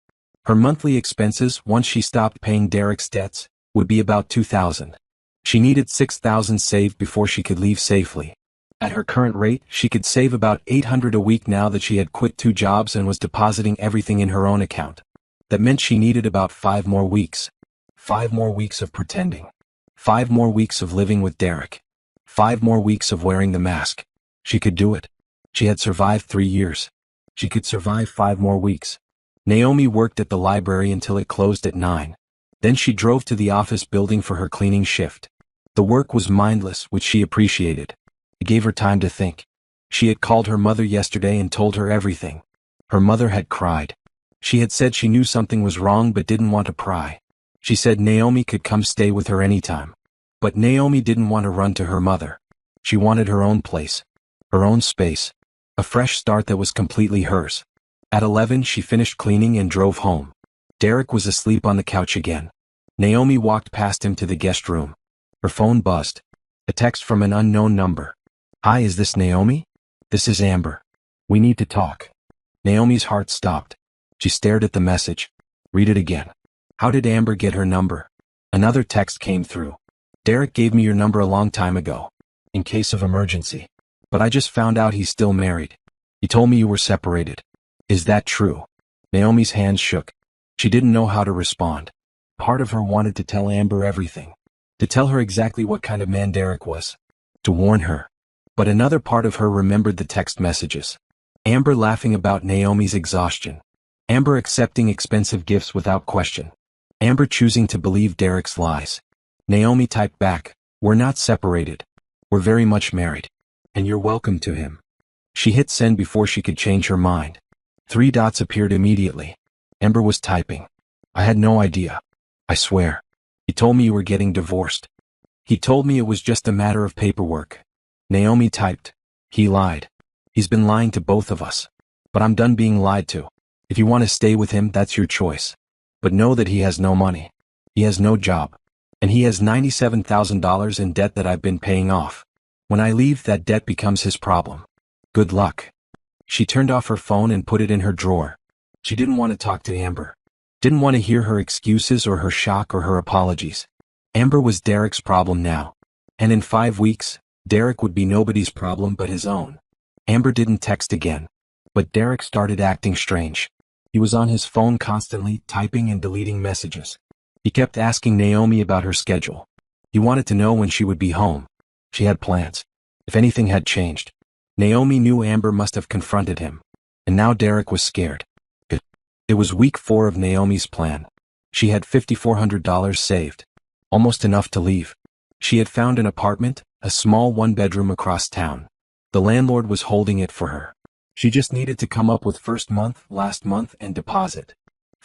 Her monthly expenses, once she stopped paying Derek's debts, would be about $2,000. She needed $6,000 saved before she could leave safely. At her current rate, she could save about $800 a week now that she had quit 2 jobs and was depositing everything in her own account. That meant she needed about 5 more weeks. 5 more weeks of pretending. 5 more weeks of living with Derek. 5 more weeks of wearing the mask. She could do it. She had survived 3 years. She could survive 5 more weeks. Naomi worked at the library until it closed at 9. Then she drove to the office building for her cleaning shift. The work was mindless, which she appreciated. It gave her time to think. She had called her mother yesterday and told her everything. Her mother had cried. She had said she knew something was wrong but didn't want to pry. She said Naomi could come stay with her anytime. But Naomi didn't want to run to her mother. She wanted her own place. Her own space. A fresh start that was completely hers. At 11 she finished cleaning and drove home. Derek was asleep on the couch again. Naomi walked past him to the guest room. Her phone buzzed. A text from an unknown number. Hi, is this Naomi? This is Amber. We need to talk. Naomi's heart stopped. She stared at the message. Read it again. How did Amber get her number? Another text came through. Derek gave me your number a long time ago. In case of emergency. But I just found out he's still married. He told me you were separated. Is that true? Naomi's hands shook. She didn't know how to respond. Part of her wanted to tell Amber everything. To tell her exactly what kind of man Derek was. To warn her. But another part of her remembered the text messages. Amber laughing about Naomi's exhaustion. Amber accepting expensive gifts without question. Amber choosing to believe Derek's lies. Naomi typed back, we're not separated. We're very much married. And you're welcome to him. She hit send before she could change her mind. 3 dots appeared immediately. Amber was typing. I had no idea. I swear. He told me you were getting divorced. He told me it was just a matter of paperwork. Naomi typed. He lied. He's been lying to both of us. But I'm done being lied to. If you want to stay with him, that's your choice. But know that he has no money. He has no job. And he has $97,000 in debt that I've been paying off. When I leave, that debt becomes his problem. Good luck. She turned off her phone and put it in her drawer. She didn't want to talk to Amber. Didn't want to hear her excuses or her shock or her apologies. Amber was Derek's problem now. And in 5 weeks, Derek would be nobody's problem but his own. Amber didn't text again. But Derek started acting strange. He was on his phone constantly, typing and deleting messages. He kept asking Naomi about her schedule. He wanted to know when she would be home. She had plans. If anything had changed. Naomi knew Amber must have confronted him. And now Derek was scared. It was week 4 of Naomi's plan. She had $5,400 saved. Almost enough to leave. She had found an apartment, a small 1-bedroom across town. The landlord was holding it for her. She just needed to come up with first month, last month, and deposit.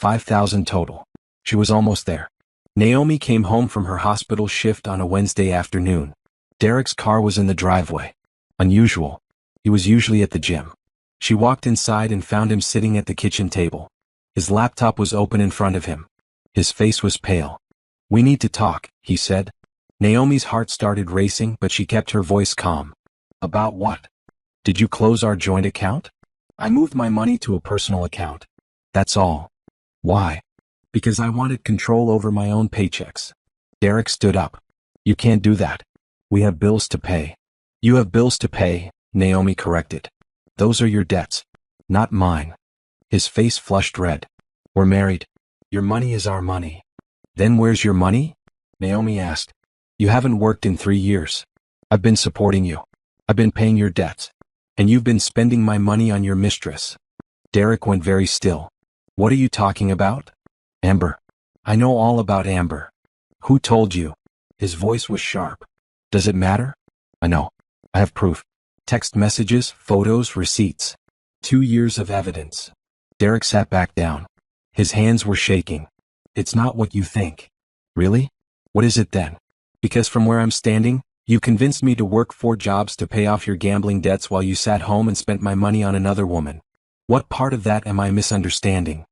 $5,000 total. She was almost there. Naomi came home from her hospital shift on a Wednesday afternoon. Derek's car was in the driveway. Unusual. He was usually at the gym. She walked inside and found him sitting at the kitchen table. His laptop was open in front of him. His face was pale. We need to talk, he said. Naomi's heart started racing, but she kept her voice calm. About what? Did you close our joint account? I moved my money to a personal account. That's all. Why? Because I wanted control over my own paychecks. Derek stood up. You can't do that. We have bills to pay. You have bills to pay, Naomi corrected. Those are your debts, not mine. His face flushed red. We're married. Your money is our money. Then where's your money? Naomi asked. You haven't worked in 3 years. I've been supporting you. I've been paying your debts. And you've been spending my money on your mistress. Derek went very still. What are you talking about? Amber. I know all about Amber. Who told you? His voice was sharp. Does it matter? I know. I have proof. Text messages, photos, receipts. 2 years of evidence. Derek sat back down. His hands were shaking. It's not what you think. Really? What is it then? Because from where I'm standing, you convinced me to work 4 jobs to pay off your gambling debts while you sat home and spent my money on another woman. What part of that am I misunderstanding?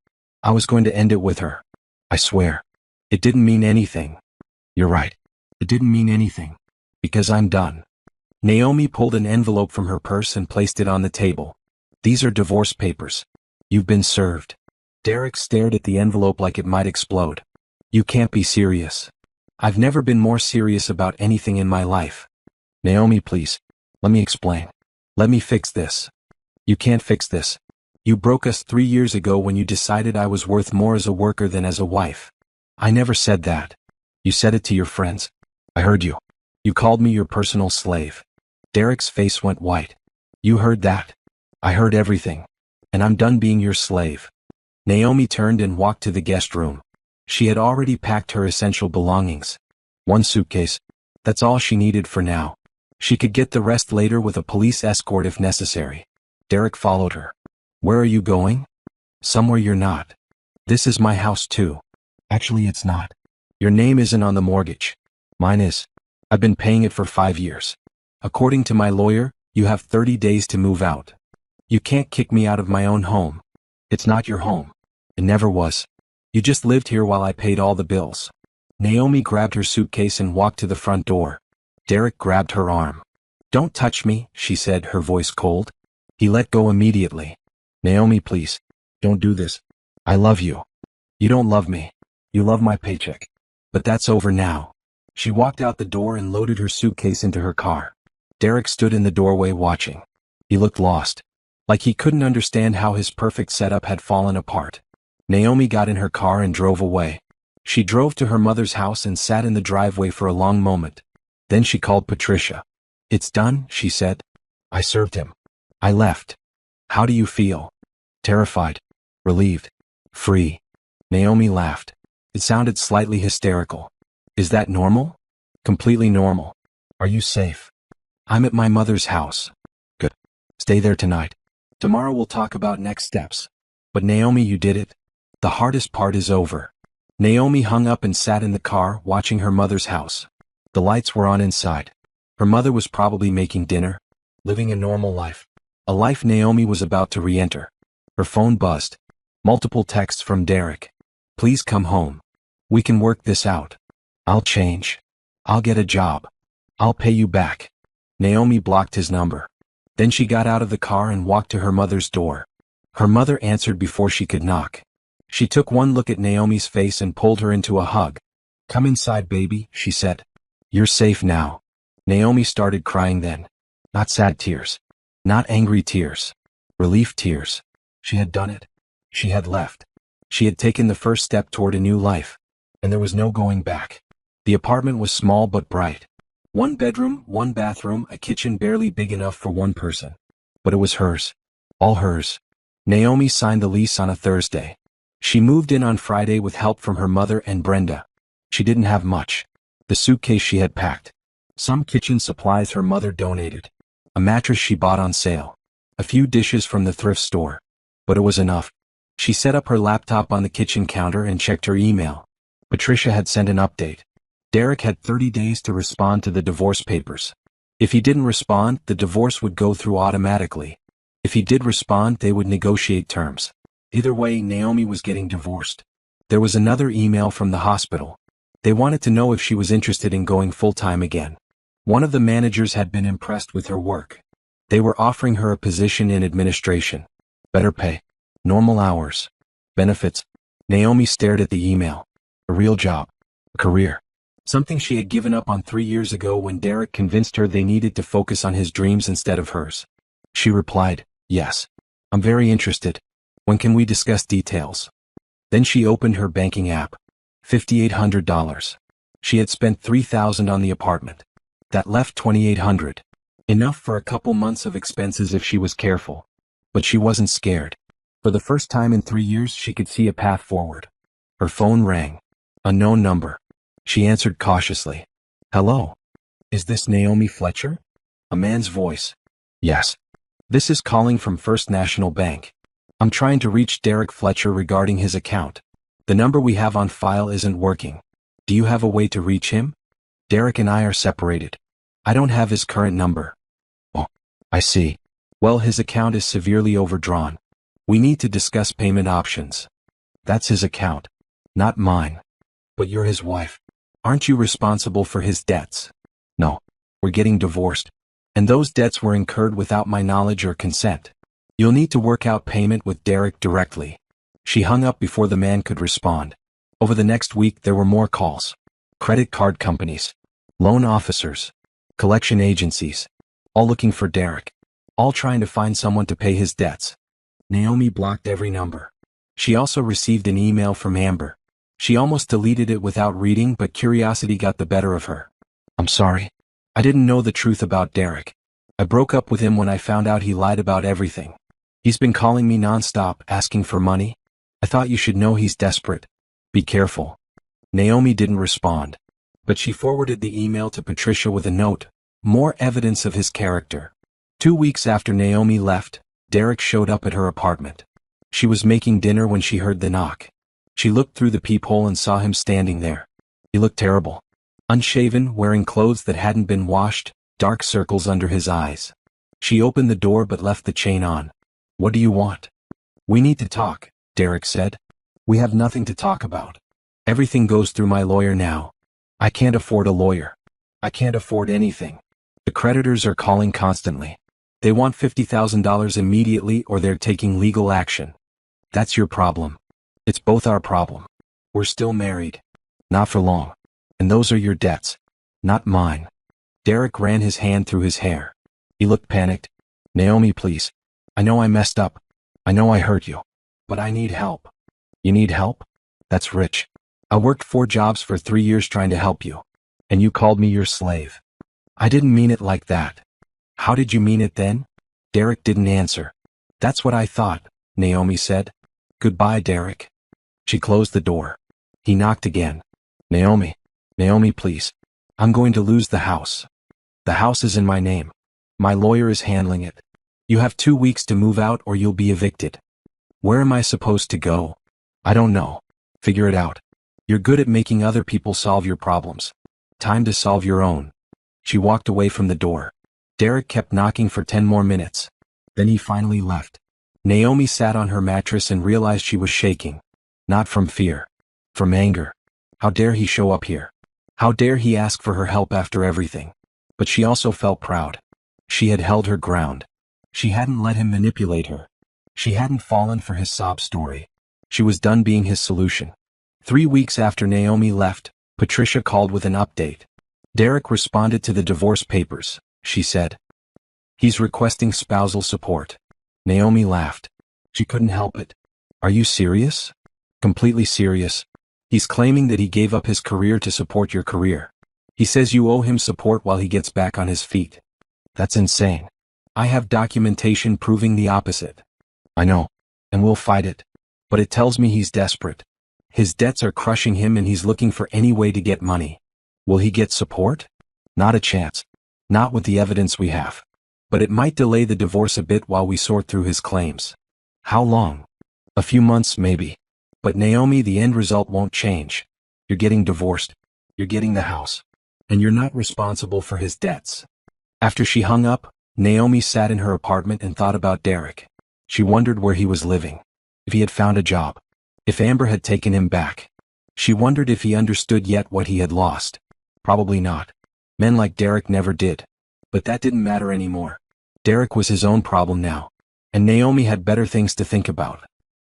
I was going to end it with her. I swear. It didn't mean anything. You're right. It didn't mean anything. Because I'm done. Naomi pulled an envelope from her purse and placed it on the table. These are divorce papers. You've been served. Derek stared at the envelope like it might explode. You can't be serious. I've never been more serious about anything in my life. Naomi, please. Let me explain. Let me fix this. You can't fix this. You broke us 3 years ago when you decided I was worth more as a worker than as a wife. I never said that. You said it to your friends. I heard you. You called me your personal slave. Derek's face went white. You heard that? I heard everything. And I'm done being your slave. Naomi turned and walked to the guest room. She had already packed her essential belongings. 1 suitcase. That's all she needed for now. She could get the rest later with a police escort if necessary. Derek followed her. Where are you going? Somewhere you're not. This is my house too. Actually, it's not. Your name isn't on the mortgage. Mine is. I've been paying it for 5 years. According to my lawyer, you have 30 days to move out. You can't kick me out of my own home. It's not your home. It never was. You just lived here while I paid all the bills. Naomi grabbed her suitcase and walked to the front door. Derek grabbed her arm. Don't touch me, she said, her voice cold. He let go immediately. Naomi, please. Don't do this. I love you. You don't love me. You love my paycheck. But that's over now. She walked out the door and loaded her suitcase into her car. Derek stood in the doorway watching. He looked lost. Like he couldn't understand how his perfect setup had fallen apart. Naomi got in her car and drove away. She drove to her mother's house and sat in the driveway for a long moment. Then she called Patricia. It's done, she said. I served him. I left. How do you feel? Terrified. Relieved. Free. Naomi laughed. It sounded slightly hysterical. Is that normal? Completely normal. Are you safe? I'm at my mother's house. Good. Stay there tonight. Tomorrow we'll talk about next steps. But Naomi, you did it. The hardest part is over. Naomi hung up and sat in the car watching her mother's house. The lights were on inside. Her mother was probably making dinner, living a normal life. A life Naomi was about to re-enter. Her phone buzzed. Multiple texts from Derek. Please come home. We can work this out. I'll change. I'll get a job. I'll pay you back. Naomi blocked his number. Then she got out of the car and walked to her mother's door. Her mother answered before she could knock. She took one look at Naomi's face and pulled her into a hug. Come inside, baby, she said. You're safe now. Naomi started crying then. Not sad tears. Not angry tears. Relief tears. She had done it. She had left. She had taken the first step toward a new life. And there was no going back. The apartment was small but bright. 1 bedroom, 1 bathroom, a kitchen barely big enough for 1 person. But it was hers. All hers. Naomi signed the lease on a Thursday. She moved in on Friday with help from her mother and Brenda. She didn't have much. The suitcase she had packed. Some kitchen supplies her mother donated. A mattress she bought on sale. A few dishes from the thrift store. But it was enough. She set up her laptop on the kitchen counter and checked her email. Patricia had sent an update. Derek had 30 days to respond to the divorce papers. If he didn't respond, the divorce would go through automatically. If he did respond, they would negotiate terms. Either way, Naomi was getting divorced. There was another email from the hospital. They wanted to know if she was interested in going full-time again. One of the managers had been impressed with her work. They were offering her a position in administration. Better pay. Normal hours. Benefits. Naomi stared at the email. A real job. A career. Something she had given up on 3 years ago when Derek convinced her they needed to focus on his dreams instead of hers. She replied, yes. I'm very interested. When can we discuss details? Then she opened her banking app. $5,800. She had spent $3,000 on the apartment. That left $2,800. Enough for a couple months of expenses if she was careful. But she wasn't scared. For the first time in 3 years she could see a path forward. Her phone rang. Unknown number. She answered cautiously. Hello. Is this Naomi Fletcher? A man's voice. Yes. This is calling from First National Bank. I'm trying to reach Derek Fletcher regarding his account. The number we have on file isn't working. Do you have a way to reach him? Derek and I are separated. I don't have his current number. Oh, I see. Well, his account is severely overdrawn. We need to discuss payment options. That's his account. Not mine. But you're his wife. Aren't you responsible for his debts? No. We're getting divorced. And those debts were incurred without my knowledge or consent. You'll need to work out payment with Derek directly. She hung up before the man could respond. Over the next week there were more calls. Credit card companies. Loan officers. Collection agencies. All looking for Derek. All trying to find someone to pay his debts. Naomi blocked every number. She also received an email from Amber. She almost deleted it without reading, but curiosity got the better of her. I'm sorry. I didn't know the truth about Derek. I broke up with him when I found out he lied about everything. He's been calling me nonstop, asking for money. I thought you should know he's desperate. Be careful. Naomi didn't respond. But she forwarded the email to Patricia with a note. More evidence of his character. 2 weeks after Naomi left, Derek showed up at her apartment. She was making dinner when she heard the knock. She looked through the peephole and saw him standing there. He looked terrible. Unshaven, wearing clothes that hadn't been washed, dark circles under his eyes. She opened the door but left the chain on. What do you want? We need to talk, Derek said. We have nothing to talk about. Everything goes through my lawyer now. I can't afford a lawyer. I can't afford anything. The creditors are calling constantly. They want $50,000 immediately or they're taking legal action. That's your problem. It's both our problem. We're still married. Not for long. And those are your debts. Not mine. Derek ran his hand through his hair. He looked panicked. Naomi, please. I know I messed up. I know I hurt you. But I need help. You need help? That's rich. I worked 4 jobs for 3 years trying to help you. And you called me your slave. I didn't mean it like that. How did you mean it then? Derek didn't answer. That's what I thought, Naomi said. Goodbye, Derek. She closed the door. He knocked again. Naomi, please. I'm going to lose the house. The house is in my name. My lawyer is handling it. You have 2 weeks to move out or you'll be evicted. Where am I supposed to go? I don't know. Figure it out. You're good at making other people solve your problems. Time to solve your own. She walked away from the door. Derek kept knocking for 10 more minutes. Then he finally left. Naomi sat on her mattress and realized she was shaking. Not from fear. From anger. How dare he show up here? How dare he ask for her help after everything? But she also felt proud. She had held her ground. She hadn't let him manipulate her. She hadn't fallen for his sob story. She was done being his solution. 3 weeks after Naomi left, Patricia called with an update. Derek responded to the divorce papers, she said. He's requesting spousal support. Naomi laughed. She couldn't help it. Are you serious? Completely serious. He's claiming that he gave up his career to support your career. He says you owe him support while he gets back on his feet. That's insane. I have documentation proving the opposite. I know. And we'll fight it. But it tells me he's desperate. His debts are crushing him and he's looking for any way to get money. Will he get support? Not a chance. Not with the evidence we have. But it might delay the divorce a bit while we sort through his claims. How long? A few months maybe. But Naomi, the end result won't change. You're getting divorced. You're getting the house. And you're not responsible for his debts. After she hung up, Naomi sat in her apartment and thought about Derek. She wondered where he was living. If he had found a job. If Amber had taken him back. She wondered if he understood yet what he had lost. Probably not. Men like Derek never did. But that didn't matter anymore. Derek was his own problem now. And Naomi had better things to think about.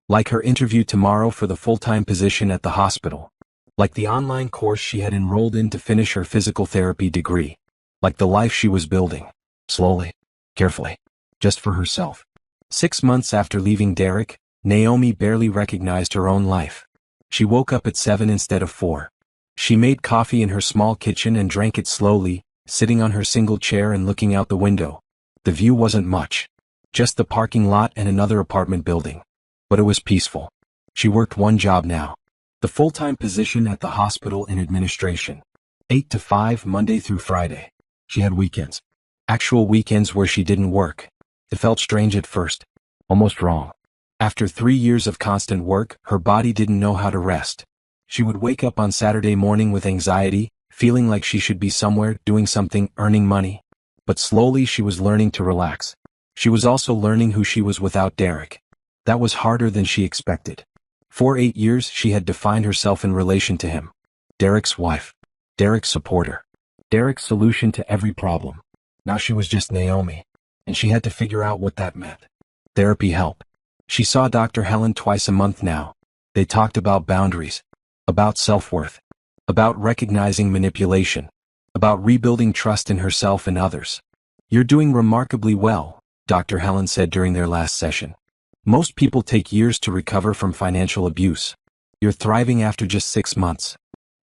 Like her interview tomorrow for the full-time position at the hospital. Like the online course she had enrolled in to finish her physical therapy degree. Like the life she was building. Slowly. Carefully. Just for herself. 6 months after leaving Derek, Naomi barely recognized her own life. She woke up at 7 instead of 4. She made coffee in her small kitchen and drank it slowly, sitting on her single chair and looking out the window. The view wasn't much. Just the parking lot and another apartment building. But it was peaceful. She worked one job now. The full-time position at the hospital in administration. 8 to 5 Monday through Friday. She had weekends. Actual weekends where she didn't work. It felt strange at first. Almost wrong. After 3 years of constant work, her body didn't know how to rest. She would wake up on Saturday morning with anxiety, feeling like she should be somewhere, doing something, earning money. But slowly she was learning to relax. She was also learning who she was without Derek. That was harder than she expected. For 8 years she had defined herself in relation to him. Derek's wife. Derek's supporter. Derek's solution to every problem. Now she was just Naomi. And she had to figure out what that meant. Therapy help. She saw Dr. Helen twice a month now. They talked about boundaries. About self-worth. About recognizing manipulation. About rebuilding trust in herself and others. "You're doing remarkably well," Dr. Helen said during their last session. "Most people take years to recover from financial abuse. You're thriving after just 6 months."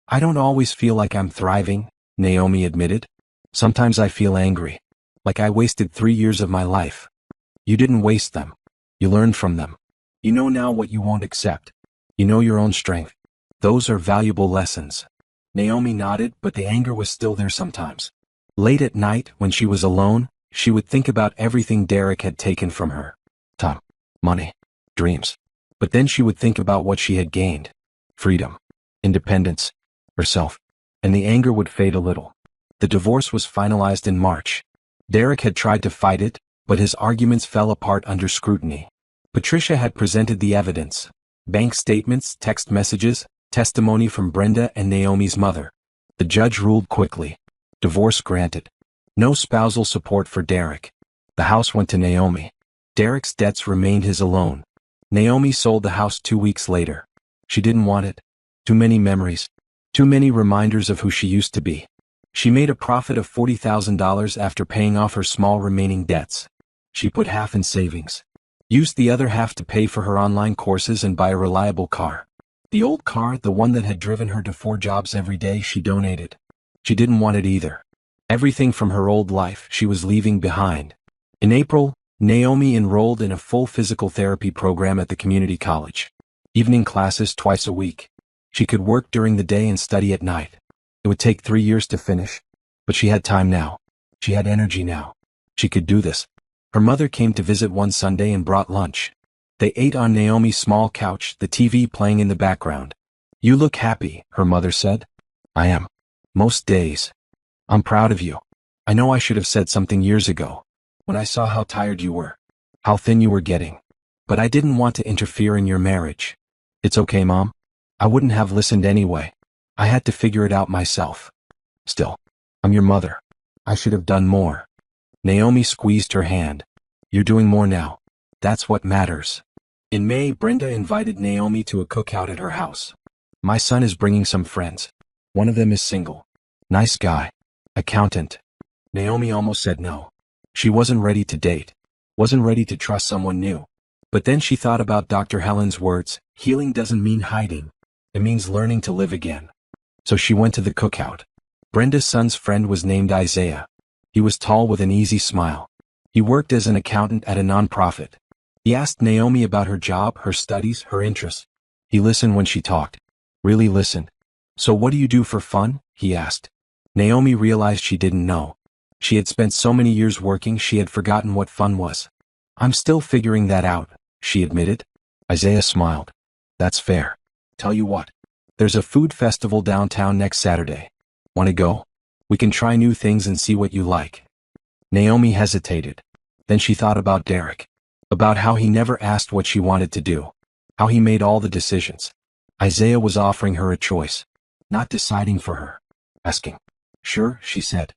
"I don't always feel like I'm thriving," Naomi admitted. "Sometimes I feel angry. Like I wasted 3 years of my life." "You didn't waste them. You learned from them. You know now what you won't accept. You know your own strength. Those are valuable lessons." Naomi nodded, but the anger was still there sometimes. Late at night, when she was alone, she would think about everything Derek had taken from her. Time, money, dreams. But then she would think about what she had gained. Freedom, independence, herself. And the anger would fade a little. The divorce was finalized in March. Derek had tried to fight it, but his arguments fell apart under scrutiny. Patricia had presented the evidence. Bank statements, text messages, testimony from Brenda and Naomi's mother. The judge ruled quickly. Divorce granted. No spousal support for Derek. The house went to Naomi. Derek's debts remained his alone. Naomi sold the house 2 weeks later. She didn't want it. Too many memories. Too many reminders of who she used to be. She made a profit of $40,000 after paying off her small remaining debts. She put half in savings. Used the other half to pay for her online courses and buy a reliable car. The old car, the one that had driven her to 4 jobs every day, she donated. She didn't want it either. Everything from her old life she was leaving behind. In April, Naomi enrolled in a full physical therapy program at the community college. Evening classes twice a week. She could work during the day and study at night. It would take 3 years to finish. But she had time now. She had energy now. She could do this. Her mother came to visit one Sunday and brought lunch. They ate on Naomi's small couch, the TV playing in the background. "You look happy," her mother said. "I am. Most days. I'm proud of you. I know I should have said something years ago, when I saw how tired you were, how thin you were getting. But I didn't want to interfere in your marriage." "It's okay, Mom. I wouldn't have listened anyway. I had to figure it out myself. Still, I'm your mother. I should have done more." Naomi squeezed her hand. "You're doing more now. That's what matters." In May, Brenda invited Naomi to a cookout at her house. "My son is bringing some friends. One of them is single. Nice guy. Accountant." Naomi almost said no. She wasn't ready to date. Wasn't ready to trust someone new. But then she thought about Dr. Helen's words, healing doesn't mean hiding. It means learning to live again. So she went to the cookout. Brenda's son's friend was named Isaiah. He was tall with an easy smile. He worked as an accountant at a nonprofit. He asked Naomi about her job, her studies, her interests. He listened when she talked. Really listened. "So what do you do for fun?" he asked. Naomi realized she didn't know. She had spent so many years working she had forgotten what fun was. "I'm still figuring that out," she admitted. Isaiah smiled. "That's fair. Tell you what. There's a food festival downtown next Saturday. Want to go? We can try new things and see what you like." Naomi hesitated. Then she thought about Derek. About how he never asked what she wanted to do. How he made all the decisions. Isaiah was offering her a choice. Not deciding for her. Asking. "Sure," she said.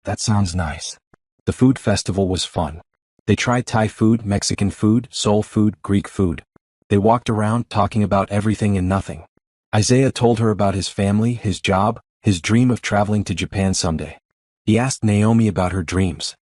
"That sounds nice." The food festival was fun. They tried Thai food, Mexican food, soul food, Greek food. They walked around talking about everything and nothing. Isaiah told her about his family, his job, his dream of traveling to Japan someday. He asked Naomi about her dreams.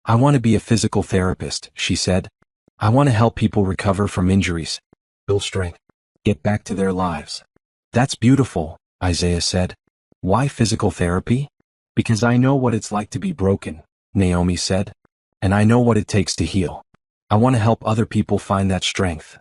"I want to be a physical therapist," she said. "I want to help people recover from injuries, build strength, get back to their lives." "That's beautiful," Isaiah said. "Why physical therapy?" "Because I know what it's like to be broken," Naomi said. "And I know what it takes to heal. I want to help other people find that strength."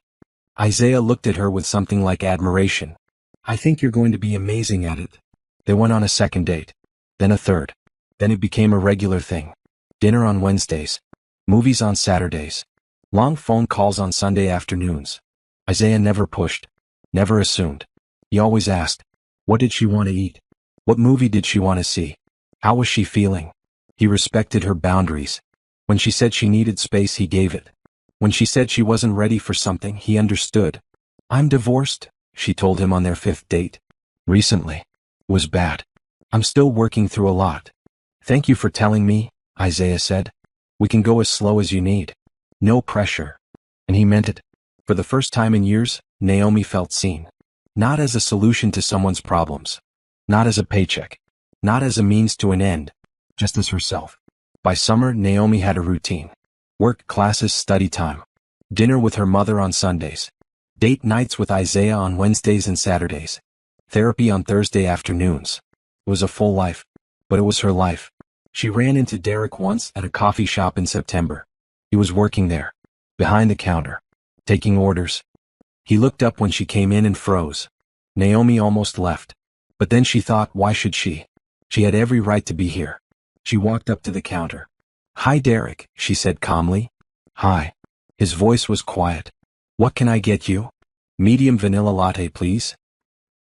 Isaiah looked at her with something like admiration. "I think you're going to be amazing at it." They went on a second date. Then a third. Then it became a regular thing. Dinner on Wednesdays. Movies on Saturdays. Long phone calls on Sunday afternoons. Isaiah never pushed. Never assumed. He always asked, what did she want to eat? What movie did she want to see? How was she feeling? He respected her boundaries. When she said she needed space, he gave it. When she said she wasn't ready for something, he understood. "I'm divorced," she told him on their fifth date. "Recently. Was bad. I'm still working through a lot." "Thank you for telling me," Isaiah said. "We can go as slow as you need. No pressure." And he meant it. For the first time in years, Naomi felt seen. Not as a solution to someone's problems. Not as a paycheck. Not as a means to an end. Just as herself. By summer, Naomi had a routine. Work, classes, study time. Dinner with her mother on Sundays. Date nights with Isaiah on Wednesdays and Saturdays. Therapy on Thursday afternoons. It was a full life. But it was her life. She ran into Derek once at a coffee shop in September. He was working there. Behind the counter. Taking orders. He looked up when she came in and froze. Naomi almost left. But then she thought, why should she? She had every right to be here. She walked up to the counter. "Hi, Derek," she said calmly. "Hi." His voice was quiet. "What can I get you?" "Medium vanilla latte, please."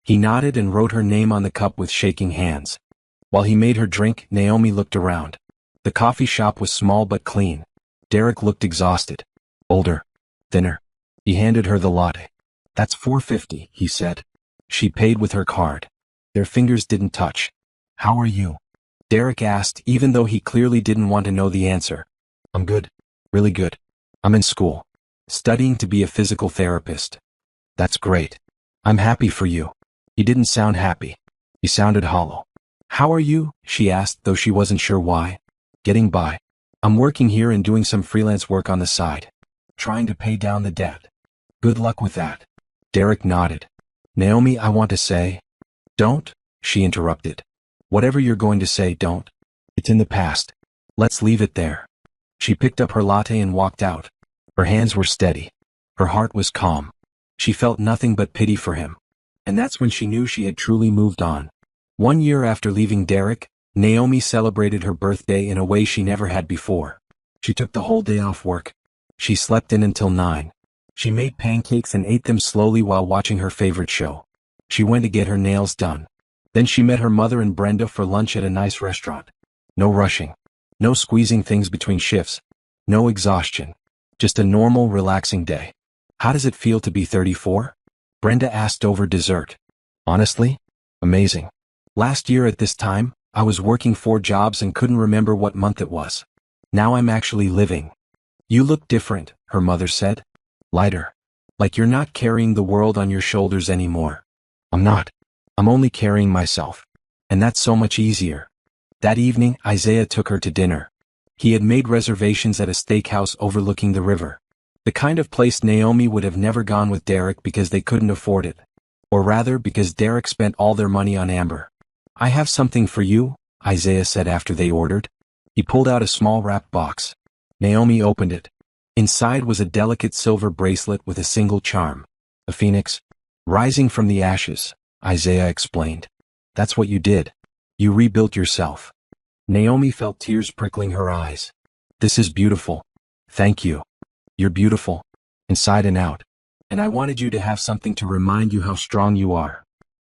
He nodded and wrote her name on the cup with shaking hands. While he made her drink, Naomi looked around. The coffee shop was small but clean. Derek looked exhausted. Older. Thinner. He handed her the latte. "That's $4.50, he said. She paid with her card. Their fingers didn't touch. "How are you?" Derek asked, even though he clearly didn't want to know the answer. "I'm good. Really good. I'm in school. Studying to be a physical therapist." "That's great. I'm happy for you." He didn't sound happy. He sounded hollow. "How are you?" she asked, though she wasn't sure why. "Getting by. I'm working here and doing some freelance work on the side. Trying to pay down the debt." "Good luck with that." Derek nodded. "Naomi, I want to say—" "Don't," she interrupted. "Whatever you're going to say, don't. It's in the past. Let's leave it there." She picked up her latte and walked out. Her hands were steady. Her heart was calm. She felt nothing but pity for him. And that's when she knew she had truly moved on. 1 year after leaving Derek, Naomi celebrated her birthday in a way she never had before. She took the whole day off work. She slept in until 9. She made pancakes and ate them slowly while watching her favorite show. She went to get her nails done. Then she met her mother and Brenda for lunch at a nice restaurant. No rushing. No squeezing things between shifts. No exhaustion. Just a normal, relaxing day. "How does it feel to be 34? Brenda asked over dessert. "Honestly? Amazing. Last year at this time, I was working 4 jobs and couldn't remember what month it was. Now I'm actually living." "You look different," her mother said. "Lighter. Like you're not carrying the world on your shoulders anymore." "I'm not. I'm only carrying myself. And that's so much easier." That evening, Isaiah took her to dinner. He had made reservations at a steakhouse overlooking the river. The kind of place Naomi would have never gone with Derek because they couldn't afford it. Or rather, because Derek spent all their money on Amber. "I have something for you," Isaiah said after they ordered. He pulled out a small wrapped box. Naomi opened it. Inside was a delicate silver bracelet with a single charm. "A phoenix, rising from the ashes," Isaiah explained. "That's what you did. You rebuilt yourself." Naomi felt tears prickling her eyes. "This is beautiful. Thank you. You're beautiful. Inside and out. And I wanted you to have something to remind you how strong you are."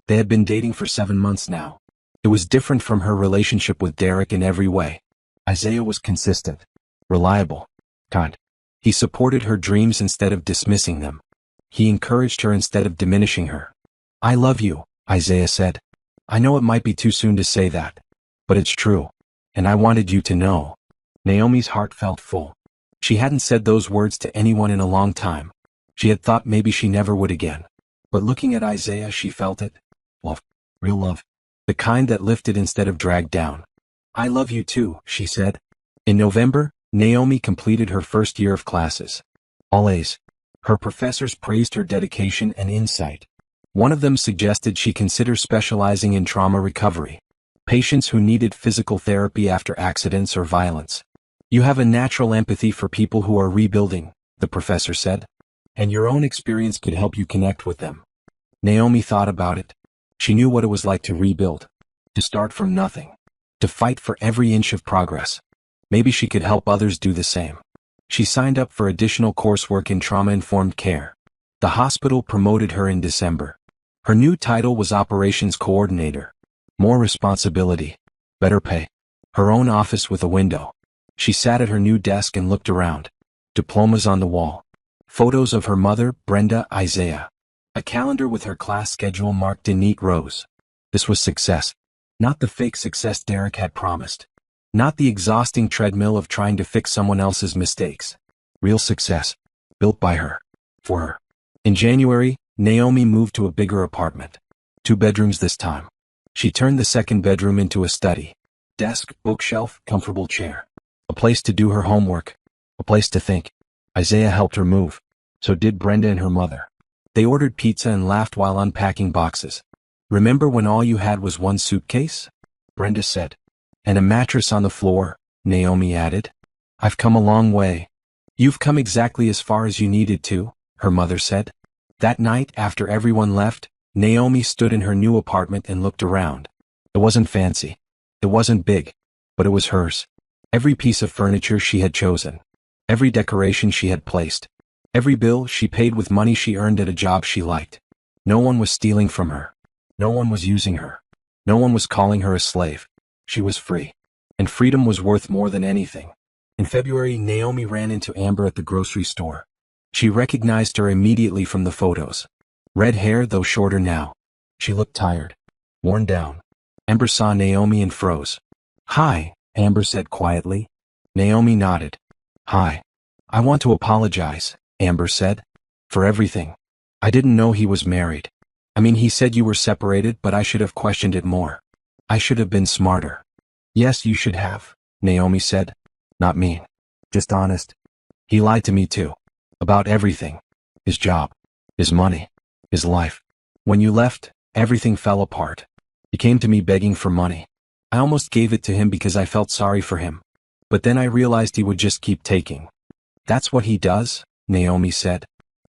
They had been dating for 7 months now. It was different from her relationship with Derek in every way. Isaiah was consistent. Reliable. Kind. He supported her dreams instead of dismissing them. He encouraged her instead of diminishing her. "I love you," Isaiah said. "I know it might be too soon to say that. But it's true. And I wanted you to know." Naomi's heart felt full. She hadn't said those words to anyone in a long time. She had thought maybe she never would again. But looking at Isaiah, she felt it. Love. Real love. The kind that lifted instead of dragged down. I love you too, she said. In November, Naomi completed her first year of classes. All A's. Her professors praised her dedication and insight. One of them suggested she consider specializing in trauma recovery. Patients who needed physical therapy after accidents or violence. You have a natural empathy for people who are rebuilding, the professor said. And your own experience could help you connect with them. Naomi thought about it. She knew what it was like to rebuild. To start from nothing. To fight for every inch of progress. Maybe she could help others do the same. She signed up for additional coursework in trauma-informed care. The hospital promoted her in December. Her new title was Operations Coordinator. More responsibility. Better pay. Her own office with a window. She sat at her new desk and looked around. Diplomas on the wall. Photos of her mother, Brenda, Isaiah. A calendar with her class schedule marked in neat rows. This was success. Not the fake success Derek had promised. Not the exhausting treadmill of trying to fix someone else's mistakes. Real success. Built by her. For her. In January, Naomi moved to a bigger apartment. 2 bedrooms this time. She turned the second bedroom into a study. Desk, bookshelf, comfortable chair. A place to do her homework. A place to think. Isaiah helped her move. So did Brenda and her mother. They ordered pizza and laughed while unpacking boxes. Remember when all you had was one suitcase? Brenda said. And a mattress on the floor, Naomi added. I've come a long way. You've come exactly as far as you needed to, her mother said. That night, after everyone left, Naomi stood in her new apartment and looked around. It wasn't fancy. It wasn't big. But it was hers. Every piece of furniture she had chosen. Every decoration she had placed. Every bill she paid with money she earned at a job she liked. No one was stealing from her. No one was using her. No one was calling her a slave. She was free. And freedom was worth more than anything. In February, Naomi ran into Amber at the grocery store. She recognized her immediately from the photos. Red hair, though shorter now. She looked tired. Worn down. Amber saw Naomi and froze. Hi, Amber said quietly. Naomi nodded. Hi. I want to apologize, Amber said. For everything. I didn't know he was married. I mean, he said you were separated, but I should have questioned it more. I should have been smarter. Yes, you should have, Naomi said. Not mean. Just honest. He lied to me too. About everything. His job. His money. His life. When you left, everything fell apart. He came to me begging for money. I almost gave it to him because I felt sorry for him. But then I realized he would just keep taking. That's what he does, Naomi said.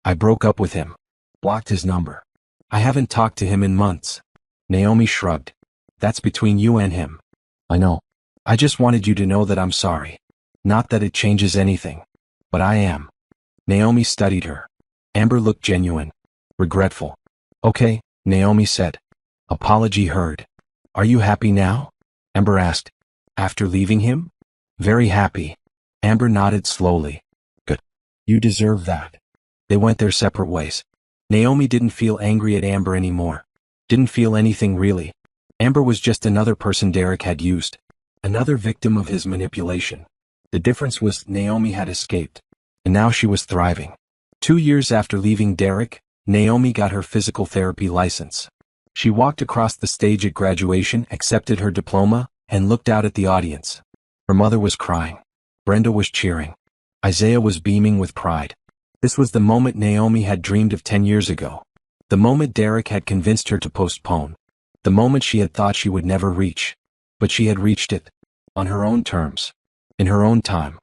I broke up with him. Blocked his number. I haven't talked to him in months. Naomi shrugged. That's between you and him. I know. I just wanted you to know that I'm sorry. Not that it changes anything. But I am. Naomi studied her. Amber looked genuine. Regretful. Okay, Naomi said. Apology heard. Are you happy now? Amber asked. After leaving him? Very happy. Amber nodded slowly. Good. You deserve that. They went their separate ways. Naomi didn't feel angry at Amber anymore. Didn't feel anything really. Amber was just another person Derek had used. Another victim of his manipulation. The difference was Naomi had escaped. And now she was thriving. 2 years after leaving Derek, Naomi got her physical therapy license. She walked across the stage at graduation, accepted her diploma, and looked out at the audience. Her mother was crying. Brenda was cheering. Isaiah was beaming with pride. This was the moment Naomi had dreamed of 10 years ago. The moment Derek had convinced her to postpone. The moment she had thought she would never reach. But she had reached it. On her own terms. In her own time.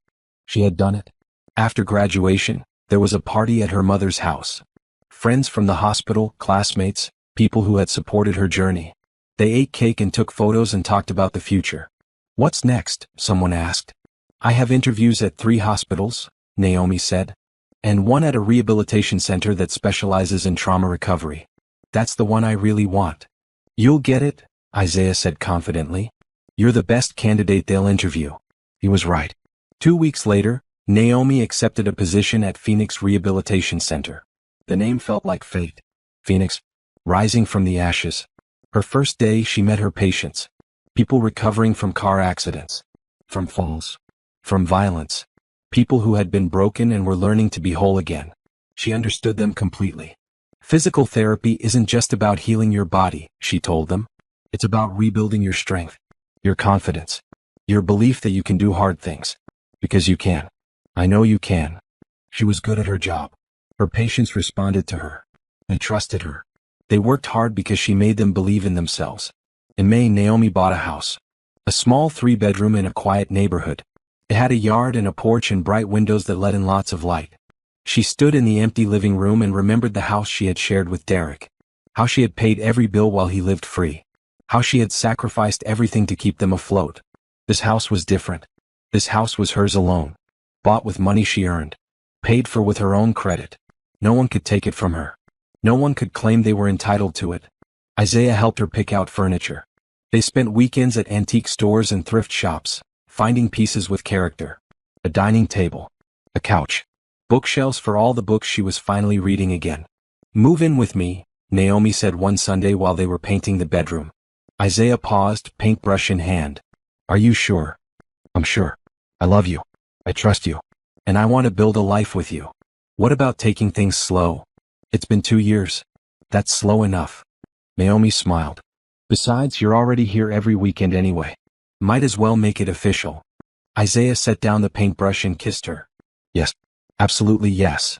She had done it. After graduation, there was a party at her mother's house. Friends from the hospital, classmates, people who had supported her journey. They ate cake and took photos and talked about the future. What's next? Someone asked. I have interviews at 3 hospitals, Naomi said. And 1 at a rehabilitation center that specializes in trauma recovery. That's the one I really want. You'll get it, Isaiah said confidently. You're the best candidate they'll interview. He was right. 2 weeks later, Naomi accepted a position at Phoenix Rehabilitation Center. The name felt like fate. Phoenix, rising from the ashes. Her first day she met her patients. People recovering from car accidents. From falls. From violence. People who had been broken and were learning to be whole again. She understood them completely. Physical therapy isn't just about healing your body, she told them. It's about rebuilding your strength, your confidence, your belief that you can do hard things. Because you can. I know you can. She was good at her job. Her patients responded to her. They trusted her. They worked hard because she made them believe in themselves. In May, Naomi bought a house. A small 3-bedroom in a quiet neighborhood. It had a yard and a porch and bright windows that let in lots of light. She stood in the empty living room and remembered the house she had shared with Derek. How she had paid every bill while he lived free. How she had sacrificed everything to keep them afloat. This house was different. This house was hers alone. Bought with money she earned. Paid for with her own credit. No one could take it from her. No one could claim they were entitled to it. Isaiah helped her pick out furniture. They spent weekends at antique stores and thrift shops, finding pieces with character. A dining table. A couch. Bookshelves for all the books she was finally reading again. Move in with me, Naomi said one Sunday while they were painting the bedroom. Isaiah paused, paintbrush in hand. Are you sure? I'm sure. I love you. I trust you. And I want to build a life with you. What about taking things slow? It's been 2 years. That's slow enough. Naomi smiled. Besides, you're already here every weekend anyway. Might as well make it official. Isaiah set down the paintbrush and kissed her. Yes. Absolutely yes.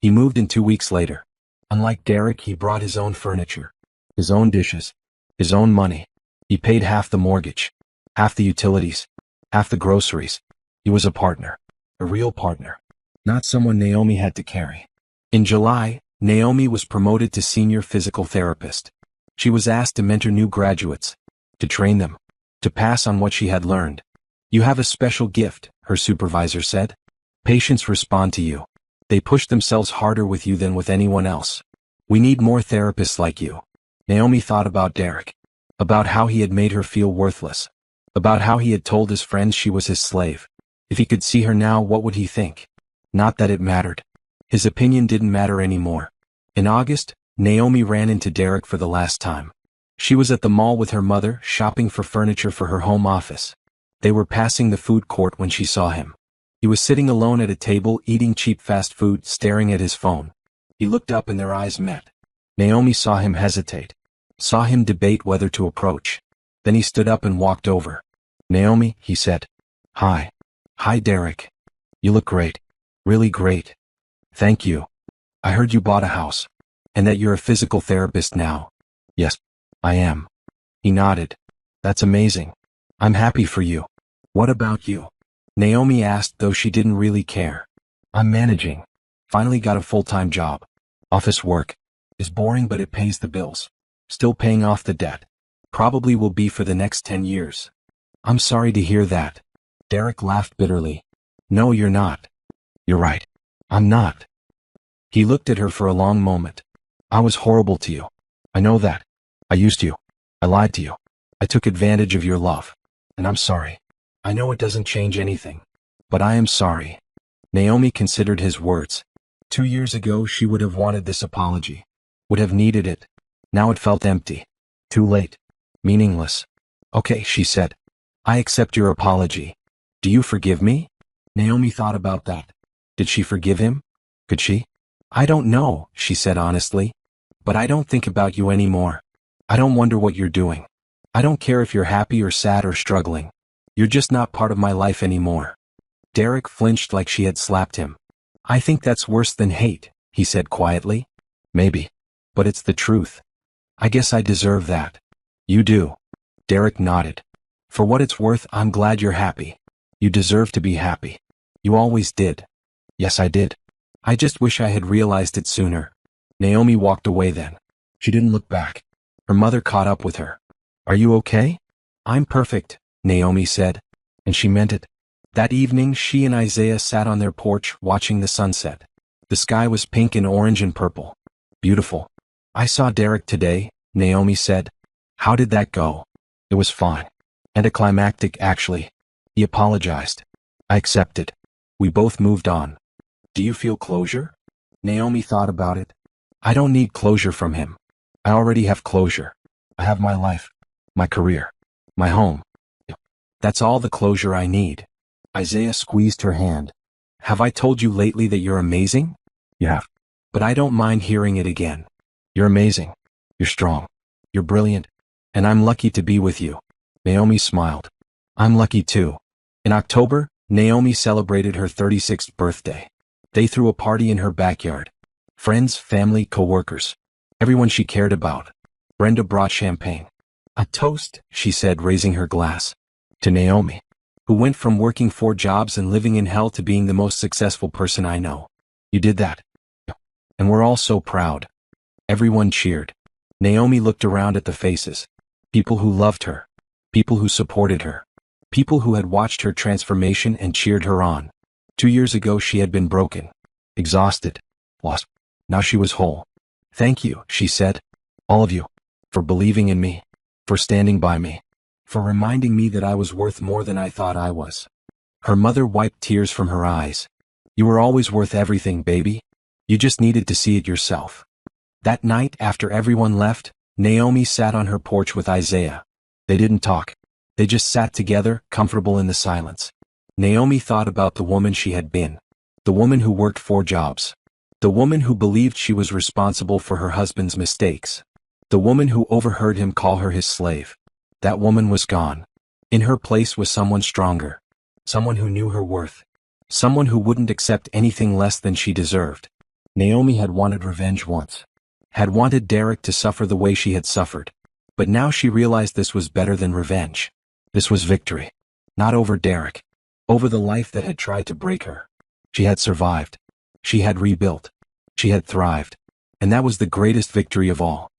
He moved in 2 weeks later. Unlike Derek, he brought his own furniture. His own dishes. His own money. He paid half the mortgage. Half the utilities. Half the groceries. He was a partner. A real partner. Not someone Naomi had to carry. In July, Naomi was promoted to senior physical therapist. She was asked to mentor new graduates. To train them. To pass on what she had learned. You have a special gift, her supervisor said. Patients respond to you. They push themselves harder with you than with anyone else. We need more therapists like you. Naomi thought about Derek. About how he had made her feel worthless. About how he had told his friends she was his slave. If he could see her now, what would he think? Not that it mattered. His opinion didn't matter anymore. In August, Naomi ran into Derek for the last time. She was at the mall with her mother, shopping for furniture for her home office. They were passing the food court when she saw him. He was sitting alone at a table eating cheap fast food, staring at his phone. He looked up and their eyes met. Naomi saw him hesitate. Saw him debate whether to approach. Then he stood up and walked over. Naomi, he said. Hi. Hi, Derek. You look great. Really great. Thank you. I heard you bought a house. And that you're a physical therapist now. Yes, I am. He nodded. That's amazing. I'm happy for you. What about you? Naomi asked, though she didn't really care. I'm managing. Finally got a full-time job. Office work. Is boring, but it pays the bills. Still paying off the debt. Probably will be for the next 10 years. I'm sorry to hear that. Derek laughed bitterly. No, you're not. You're right. I'm not. He looked at her for a long moment. I was horrible to you. I know that. I used you. I lied to you. I took advantage of your love. And I'm sorry. I know it doesn't change anything. But I am sorry. Naomi considered his words. 2 years ago she would have wanted this apology. Would have needed it. Now it felt empty. Too late. Meaningless. Okay, she said. I accept your apology. Do you forgive me? Naomi thought about that. Did she forgive him? Could she? I don't know, she said honestly. But I don't think about you anymore. I don't wonder what you're doing. I don't care if you're happy or sad or struggling. You're just not part of my life anymore. Derek flinched like she had slapped him. I think that's worse than hate, he said quietly. Maybe. But it's the truth. I guess I deserve that. You do. Derek nodded. For what it's worth, I'm glad you're happy. You deserve to be happy. You always did. Yes, I did. I just wish I had realized it sooner. Naomi walked away then. She didn't look back. Her mother caught up with her. Are you okay? I'm perfect, Naomi said. And she meant it. That evening she and Isaiah sat on their porch watching the sunset. The sky was pink and orange and purple. Beautiful. I saw Derek today, Naomi said. How did that go? It was fine. Anticlimactic, actually. He apologized. I accepted. We both moved on. Do you feel closure? Naomi thought about it. I don't need closure from him. I already have closure. I have my life, my career, my home. That's all the closure I need. Isaiah squeezed her hand. Have I told you lately that you're amazing? You have. But I don't mind hearing it again. You're amazing. You're strong. You're brilliant. And I'm lucky to be with you. Naomi smiled. I'm lucky too. In October, Naomi celebrated her 36th birthday. They threw a party in her backyard. Friends, family, co-workers. Everyone she cared about. Brenda brought champagne. A toast, she said, raising her glass. To Naomi, who went from working 4 jobs and living in hell to being the most successful person I know. You did that. And we're all so proud. Everyone cheered. Naomi looked around at the faces. People who loved her. People who supported her. People who had watched her transformation and cheered her on. 2 years ago she had been broken. Exhausted. Lost. Now she was whole. Thank you, she said. All of you. For believing in me. For standing by me. For reminding me that I was worth more than I thought I was. Her mother wiped tears from her eyes. You were always worth everything, baby. You just needed to see it yourself. That night, after everyone left, Naomi sat on her porch with Isaiah. They didn't talk. They just sat together, comfortable in the silence. Naomi thought about the woman she had been. The woman who worked 4 jobs. The woman who believed she was responsible for her husband's mistakes. The woman who overheard him call her his slave. That woman was gone. In her place was someone stronger. Someone who knew her worth. Someone who wouldn't accept anything less than she deserved. Naomi had wanted revenge once. Had wanted Derek to suffer the way she had suffered. But now she realized this was better than revenge. This was victory. Not over Derek. Over the life that had tried to break her. She had survived. She had rebuilt. She had thrived. And that was the greatest victory of all.